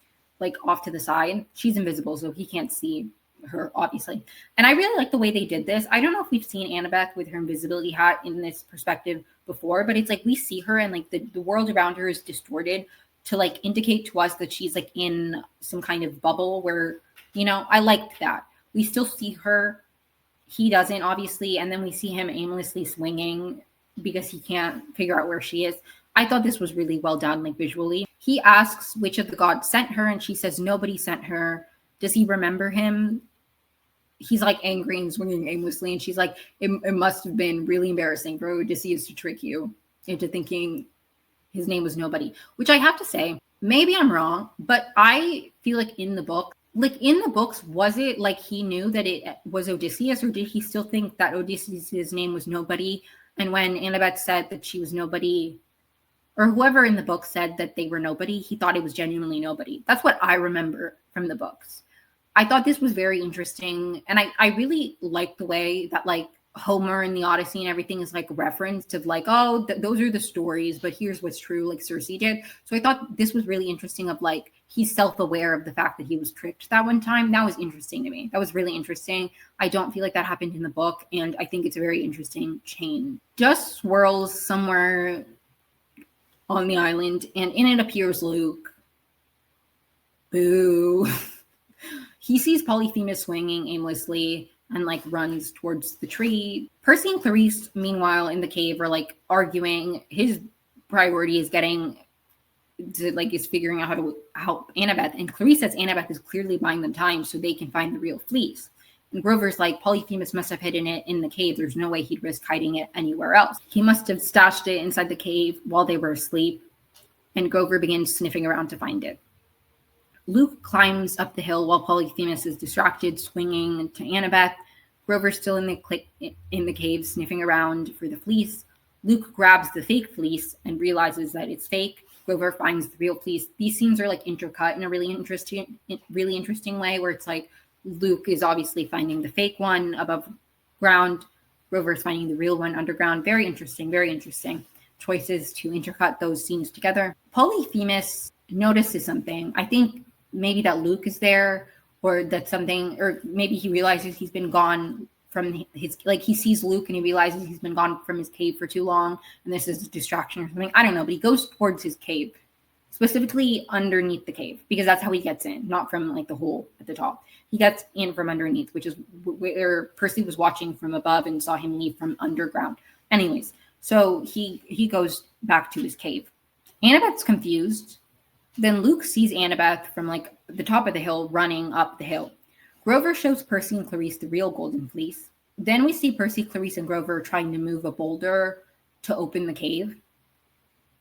like off to the side. She's invisible, so he can't see her, obviously. And I really like the way they did this. I don't know if we've seen Annabeth with her invisibility hat in this perspective before, but it's like we see her and like the world around her is distorted to like indicate to us that she's like in some kind of bubble where, you know, I liked that. We still see her. He doesn't, obviously, and then we see him aimlessly swinging because he can't figure out where she is. I thought this was really well done, like visually. He asks which of the gods sent her, and she says nobody sent her. Does he remember him? He's like angry and swinging aimlessly, and she's like, it must have been really embarrassing for Odysseus to trick you into thinking his name was nobody. Which I have to say, maybe I'm wrong, but I feel like in the book, like in the books, was it like he knew that it was Odysseus, or did he still think that Odysseus' name was nobody? And when Annabeth said that she was nobody, or whoever in the book said that they were nobody, he thought it was genuinely nobody. That's what I remember from the books. I thought this was very interesting. And I really liked the way that like Homer and the Odyssey and everything is like referenced to like, oh, those are the stories, but here's what's true, like Circe did. So I thought this was really interesting of like, he's self-aware of the fact that he was tricked that one time. That was interesting to me. That was really interesting. I don't feel like that happened in the book. And I think it's a very interesting change. Dust swirls somewhere on the island and in it appears Luke. Boo. He sees Polyphemus swinging aimlessly and like runs towards the tree. Percy and Clarice, meanwhile, in the cave are like arguing. His priority is getting to like is figuring out how to help Annabeth. And Clarice says Annabeth is clearly buying them time so they can find the real fleece. And Grover's like, Polyphemus must have hidden it in the cave. There's no way he'd risk hiding it anywhere else. He must have stashed it inside the cave while they were asleep. And Grover begins sniffing around to find it. Luke climbs up the hill while Polyphemus is distracted, swinging to Annabeth. Grover's still in the cave, sniffing around for the fleece. Luke grabs the fake fleece and realizes that it's fake. Grover finds the real fleece. These scenes are like intercut in a really interesting way, where it's like Luke is obviously finding the fake one above ground. Grover's finding the real one underground. Very interesting choices to intercut those scenes together. Polyphemus notices something. I think maybe that Luke is there, or that something, or maybe he realizes he's been gone from his, like he sees Luke and he realizes he's been gone from his cave for too long and this is a distraction or something. I don't know, but he goes towards his cave, specifically underneath the cave, because that's how he gets in, not from like the hole at the top. He gets in from underneath, which is where Percy was watching from above and saw him leave from underground. Anyways, so he goes back to his cave. Annabeth's confused. Then Luke sees Annabeth from like the top of the hill running up the hill. Grover shows Percy and Clarice the real golden fleece. Then we see Percy, Clarice, and Grover trying to move a boulder to open the cave.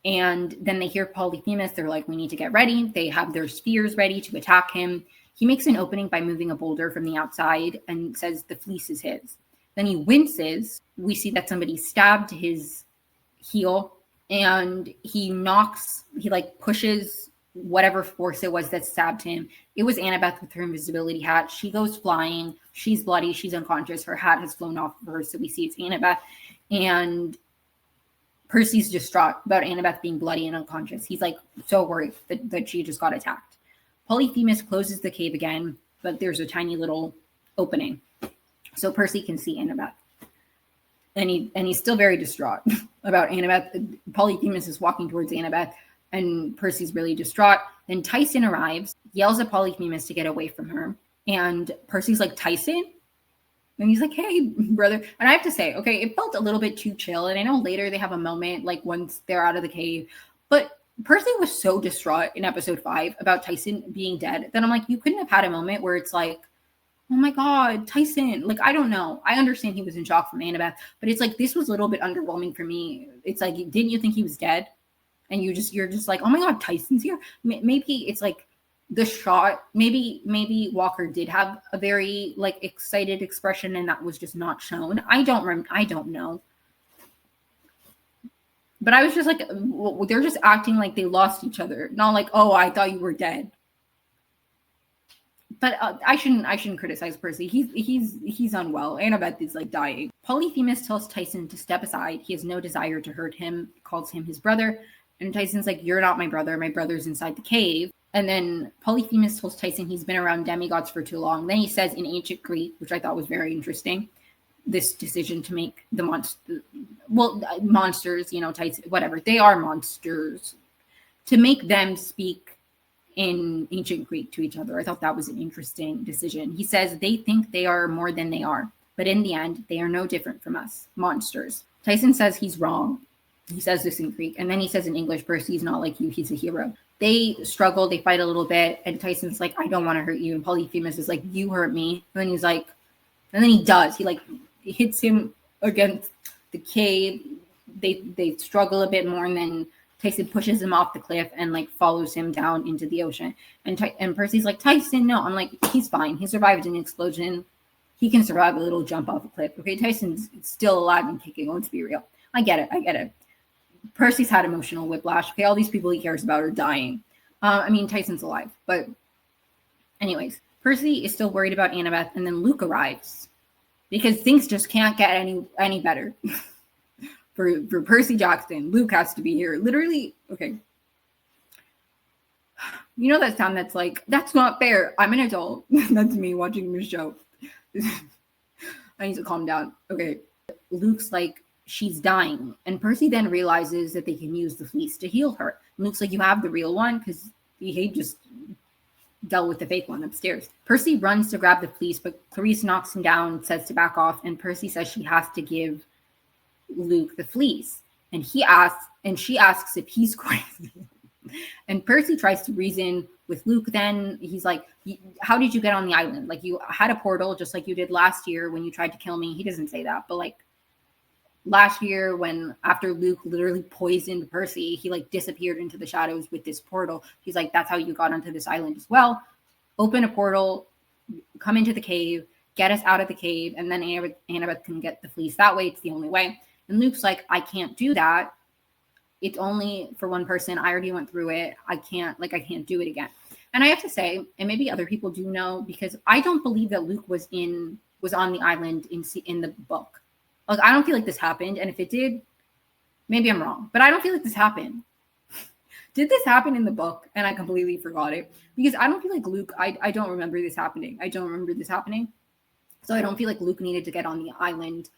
And then they hear Polyphemus. They're like, we need to get ready. They have their spears ready to attack him. He makes an opening by moving a boulder from the outside and says the fleece is his. Then he winces. We see that somebody stabbed his heel and he like pushes whatever force it was that stabbed him. It was Annabeth with her invisibility hat. She goes flying. She's bloody. She's unconscious. Her hat has flown off of her. So we see it's Annabeth. And Percy's distraught about Annabeth being bloody and unconscious. He's like so worried that she just got attacked. Polyphemus closes the cave again, but there's a tiny little opening. So Percy can see Annabeth. And he's still very distraught about Annabeth. Polyphemus is walking towards Annabeth. And Percy's really distraught. Then Tyson arrives, yells at Polyphemus to get away from her. And Percy's like, Tyson? And he's like, hey, brother. And I have to say, okay, it felt a little bit too chill. And I know later they have a moment, like once they're out of the cave. But Percy was so distraught in episode 5 about Tyson being dead that I'm like, you couldn't have had a moment where it's like, oh my God, Tyson. Like, I don't know. I understand he was in shock from Annabeth. But it's like, this was a little bit underwhelming for me. It's like, didn't you think he was dead? And you're just like, oh my God, Tyson's here. Maybe it's like the shot. Maybe Walker did have a very like excited expression, and that was just not shown. I don't know. But I was just like, well, they're just acting like they lost each other, not like, oh, I thought you were dead. But I shouldn't criticize Percy. He's unwell. Annabeth is like dying. Polyphemus tells Tyson to step aside. He has no desire to hurt him. Calls him his brother. And Tyson's like, you're not my brother. My brother's inside the cave. And then Polyphemus tells Tyson he's been around demigods for too long. Then he says in ancient Greek, which I thought was very interesting, this decision to make the monsters, Tyson, whatever. They are monsters. To make them speak in ancient Greek to each other. I thought that was an interesting decision. He says they think they are more than they are. But in the end, they are no different from us, monsters. Tyson says he's wrong. He says this in Greek. And then he says in English, Percy's not like you. He's a hero. They struggle. They fight a little bit. And Tyson's like, I don't want to hurt you. And Polyphemus is like, you hurt me. And then he's like, and then he does. He like hits him against the cave. They struggle a bit more. And then Tyson pushes him off the cliff and like follows him down into the ocean. And Percy's like, Tyson, no. I'm like, he's fine. He survived an explosion. He can survive a little jump off a cliff. Okay, Tyson's still alive and kicking. Let's be real. I get it. Percy's had emotional whiplash. Okay, all these people he cares about are dying. Tyson's alive. But anyways, Percy is still worried about Annabeth. And then Luke arrives because things just can't get any better. For Percy Jackson, Luke has to be here. Literally, okay. You know that sound that's like, that's not fair. I'm an adult. That's me watching this show. I need to calm down. Okay. Luke's like, she's dying. And Percy then realizes that they can use the fleece to heal her. And Luke's like, you have the real one? Because he just dealt with the fake one upstairs. Percy runs to grab the fleece, but Clarice knocks him down, says to back off. And Percy says she has to give Luke the fleece. And she asks if he's crazy. And Percy tries to reason with Luke. Then he's like, how did you get on the island? Like, you had a portal just like you did last year when you tried to kill me. He doesn't say that, but like last year when after Luke literally poisoned Percy, he like disappeared into the shadows with this portal. He's like, that's how you got onto this island as well. Open a portal, come into the cave, get us out of the cave, and then Annabeth can get the fleece that way. It's the only way. And Luke's like, I can't do that. It's only for one person. I already went through it. I can't do it again. And I have to say, and maybe other people do know, because I don't believe that Luke was on the island in the book. Like, I don't feel like this happened. And if it did, maybe I'm wrong, but I don't feel like this happened. Did this happen in the book? And I completely forgot it because I don't feel like Luke, I don't remember this happening. So I don't feel like Luke needed to get on the island.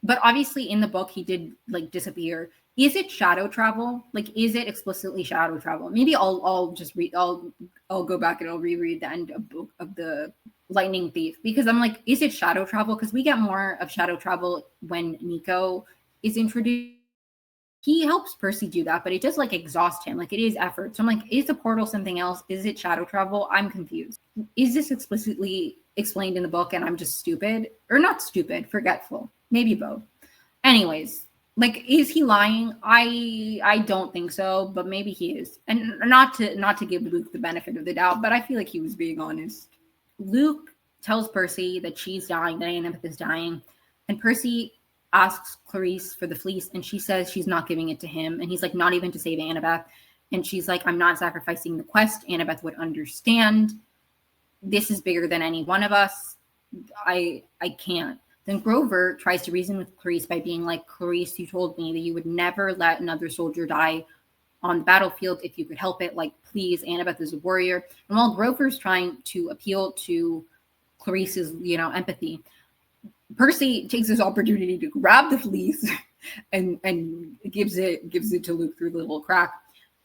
But obviously in the book, he did like disappear. Is it shadow travel? Like, is it explicitly shadow travel? Maybe I'll just read, I'll go back and I'll reread the end of the Lightning Thief, because I'm like, is it shadow travel? Because we get more of shadow travel when Nico is introduced. He helps Percy do that, but it does like exhaust him. Like, it is effort. So I'm like, is the portal something else? Is it shadow travel? I'm confused. Is this explicitly explained in the book and I'm just stupid? Or not stupid, forgetful. Maybe both. Anyways, like, is he lying? I don't think so, but maybe he is. And not to give Luke the benefit of the doubt, but I feel like he was being honest. Luke tells Percy that she's dying, that Annabeth is dying, and Percy asks Clarice for the fleece, and she says she's not giving it to him, and he's like, not even to save Annabeth. And she's like, I'm not sacrificing the quest. Annabeth would understand. This is bigger than any one of us. I can't. Then Grover tries to reason with Clarice by being like, Clarice, you told me that you would never let another soldier die on the battlefield if you could help it. Like, please, Annabeth is a warrior. And while Grover's trying to appeal to Clarice's, empathy, Percy takes this opportunity to grab the fleece and gives it to Luke through the little crack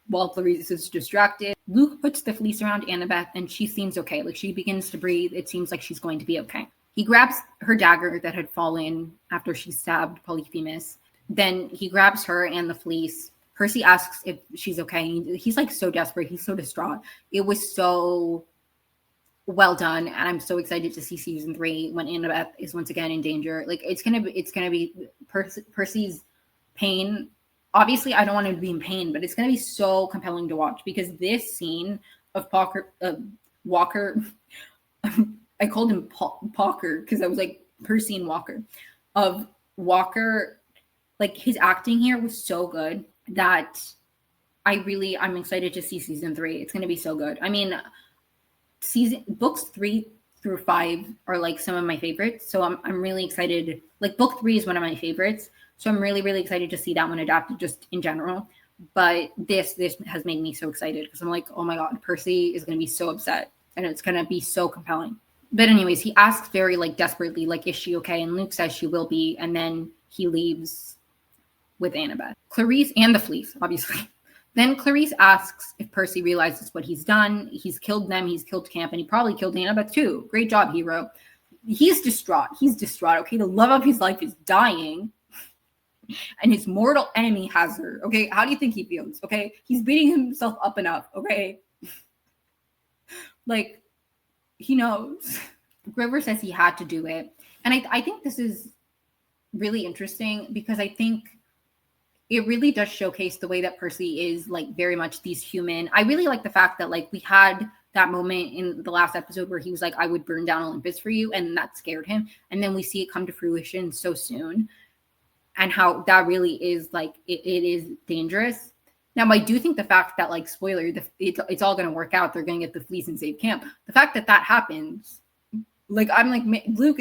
while Clarice is distracted. Luke puts the fleece around Annabeth and she seems okay. Like, she begins to breathe. It seems like she's going to be okay. He grabs her dagger that had fallen after she stabbed Polyphemus. Then he grabs her and the fleece. Percy asks if she's okay. He's like so desperate. He's so distraught. It was so well done, and I'm so excited to see season 3 when Annabeth is once again in danger. Like, it's gonna be Percy's pain. Obviously, I don't want him to be in pain, but it's gonna be so compelling to watch because this scene of Walker, I called him Pocker because I was like Percy and Walker. Of Walker, like, his acting here was so good that I'm excited to see season 3. It's gonna be so good. I mean, books 3 through 5 are like some of my favorites, so I'm really excited. Like, book 3 is one of my favorites, so I'm really, really excited to see that one adapted just in general. But this has made me so excited because I'm like, oh my god, Percy is going to be so upset and it's going to be so compelling. But anyways, he asks very like desperately, like, is she okay? And Luke says she will be, and then he leaves with Annabeth, Clarice, and the fleece, obviously. Then Clarice asks if Percy realizes what he's done. He's killed them. He's killed Camp, and he probably killed Annabeth too. Great job, hero. He's distraught. Okay, the love of his life is dying, and his mortal enemy has her. Okay, how do you think he feels? Okay, he's beating himself up enough. Okay, like, he knows. Grover says he had to do it, and I think this is really interesting because I think it really does showcase the way that Percy is like very much these human. I really like the fact that like we had that moment in the last episode where he was like, I would burn down Olympus for you. And that scared him. And then we see it come to fruition so soon and how that really is like, it is dangerous. Now, I do think the fact that, like, spoiler, it's all going to work out. They're going to get the fleece and save Camp. The fact that happens, like, I'm like, Luke,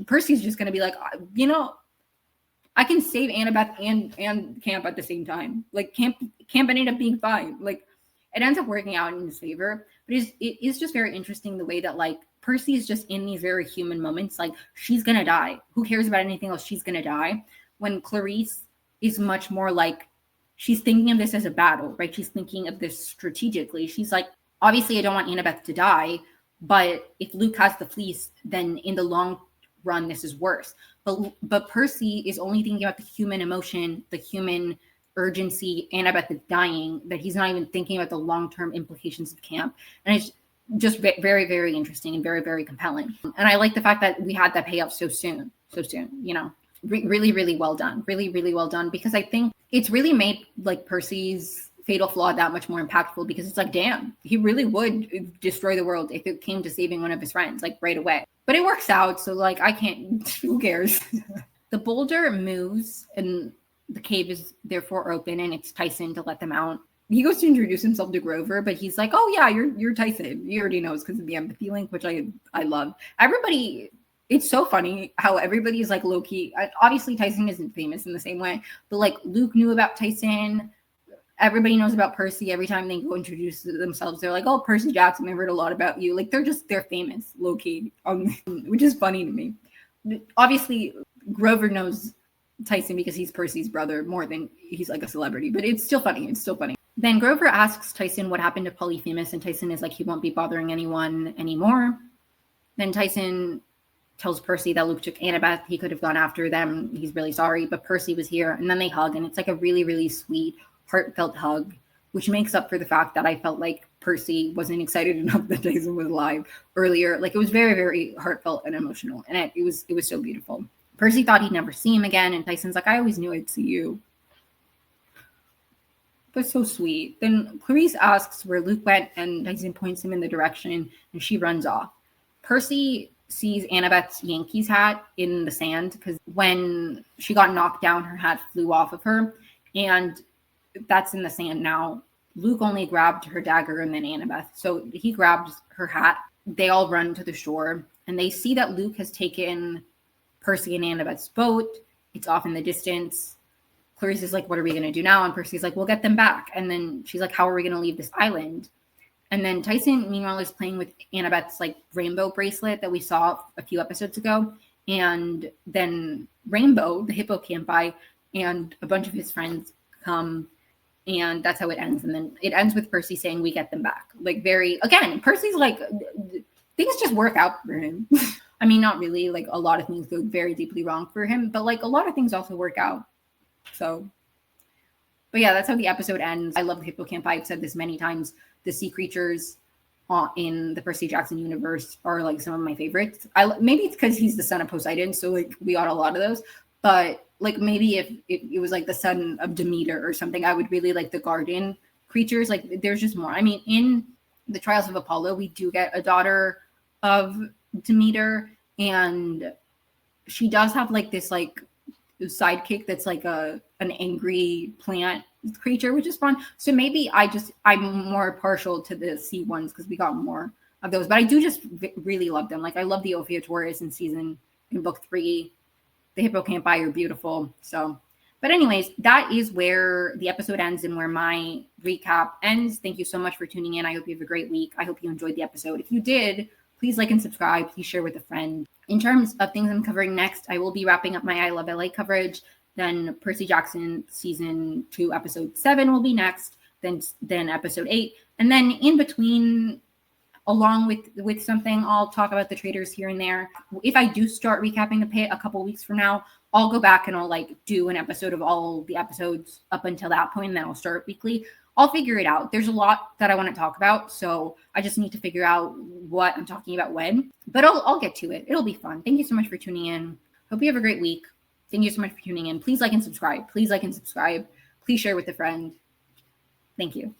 Percy's just going to be like, I can save Annabeth and Camp at the same time. Like, Camp ended up being fine. Like, it ends up working out in his favor. But it is just very interesting the way that, like, Percy is just in these very human moments. Like, she's going to die. Who cares about anything else? She's going to die. When Clarice is much more like, she's thinking of this as a battle, right? She's thinking of this strategically. She's like, obviously, I don't want Annabeth to die. But if Luke has the fleece, then in the long run, this is worse. But Percy is only thinking about the human emotion, the human urgency, Annabeth is dying, that he's not even thinking about the long-term implications of Camp. And it's just very, very interesting and very, very compelling. And I like the fact that we had that payoff so soon, really, really well done. Really, really well done, because I think it's really made like Percy's fatal flaw that much more impactful, because it's like, damn, he really would destroy the world if it came to saving one of his friends, like, right away. But it works out, so like, I can't, who cares? The boulder moves and the cave is therefore open, and it's Tyson to let them out. He goes to introduce himself to Grover, but he's like, oh yeah, you're Tyson. He already knows because of the empathy link, which I love. Everybody, it's so funny how everybody's like low-key. Obviously Tyson isn't famous in the same way, but like Luke knew about Tyson. everybody knows about Percy. Every time they go introduce themselves, they're like, "Oh, Percy Jackson, I've heard a lot about you." Like they're famous, low key, which is funny to me. Obviously, Grover knows Tyson because he's Percy's brother more than he's like a celebrity, but it's still funny. It's still funny. Then Grover asks Tyson what happened to Polyphemus, and Tyson is like, he won't be bothering anyone anymore. Then Tyson tells Percy that Luke took Annabeth. He could have gone after them. He's really sorry, but Percy was here. And then they hug, and it's like a really, really sweet, heartfelt hug, which makes up for the fact that I felt like Percy wasn't excited enough that Tyson was alive earlier. Like it was very, very heartfelt and emotional, and it was so beautiful. Percy thought he'd never see him again, and Tyson's like, "I always knew I'd see you." But so sweet. Then Clarice asks where Luke went, and Tyson points him in the direction, and she runs off. Percy sees Annabeth's Yankees hat in the sand because when she got knocked down, her hat flew off of her, and that's in the sand now. Luke only grabbed her dagger and then Annabeth. So he grabs her hat. They all run to the shore, and they see that Luke has taken Percy and Annabeth's boat. It's off in the distance. Clarice is like, "What are we going to do now?" And Percy's like, "We'll get them back." And then she's like, "How are we going to leave this island?" And then Tyson, meanwhile, is playing with Annabeth's like rainbow bracelet that we saw a few episodes ago. And then Rainbow, the hippocampi, and a bunch of his friends come, and that's how it ends. And then it ends with Percy saying, "We get them back." Like again, Percy's like, things just work out for him. I mean, not really. Like a lot of things go very deeply wrong for him, but like a lot of things also work out. So, but yeah, that's how the episode ends. I love the hippocampi. I've said this many times. The sea creatures in the Percy Jackson universe are like some of my favorites. Maybe it's because he's the son of Poseidon, so like we got a lot of those. But like maybe if it was like the son of Demeter or something, I would really like the garden creatures. Like there's just more. I mean, in the Trials of Apollo, we do get a daughter of Demeter, and she does have like this like sidekick that's like an angry plant creature, which is fun. So maybe I'm more partial to the sea ones because we got more of those. But I do just really love them. Like I love the Ophiuchorus in book 3. The hippocampi are beautiful. So, but anyways, that is where the episode ends and where my recap ends. Thank you so much for tuning in. I hope you have a great week. I hope you enjoyed the episode. If you did, please like and subscribe. Please share with a friend. In terms of things I'm covering next, I will be wrapping up my I Love LA coverage. Then Percy Jackson season 2, episode 7 will be next. Then episode 8, and then in between, along with something, I'll talk about the Traitors here and there. If I do start recapping the pit a couple weeks from now, I'll go back and I'll like do an episode of all the episodes up until that point, and then I'll start weekly. I'll figure it out. There's a lot that I want to talk about, so I just need to figure out what I'm talking about when. But I'll get to it. It'll be fun. Thank you so much for tuning in. Hope you have a great week. Thank you so much for tuning in. Please like and subscribe. Please like and subscribe. Please share with a friend. Thank you.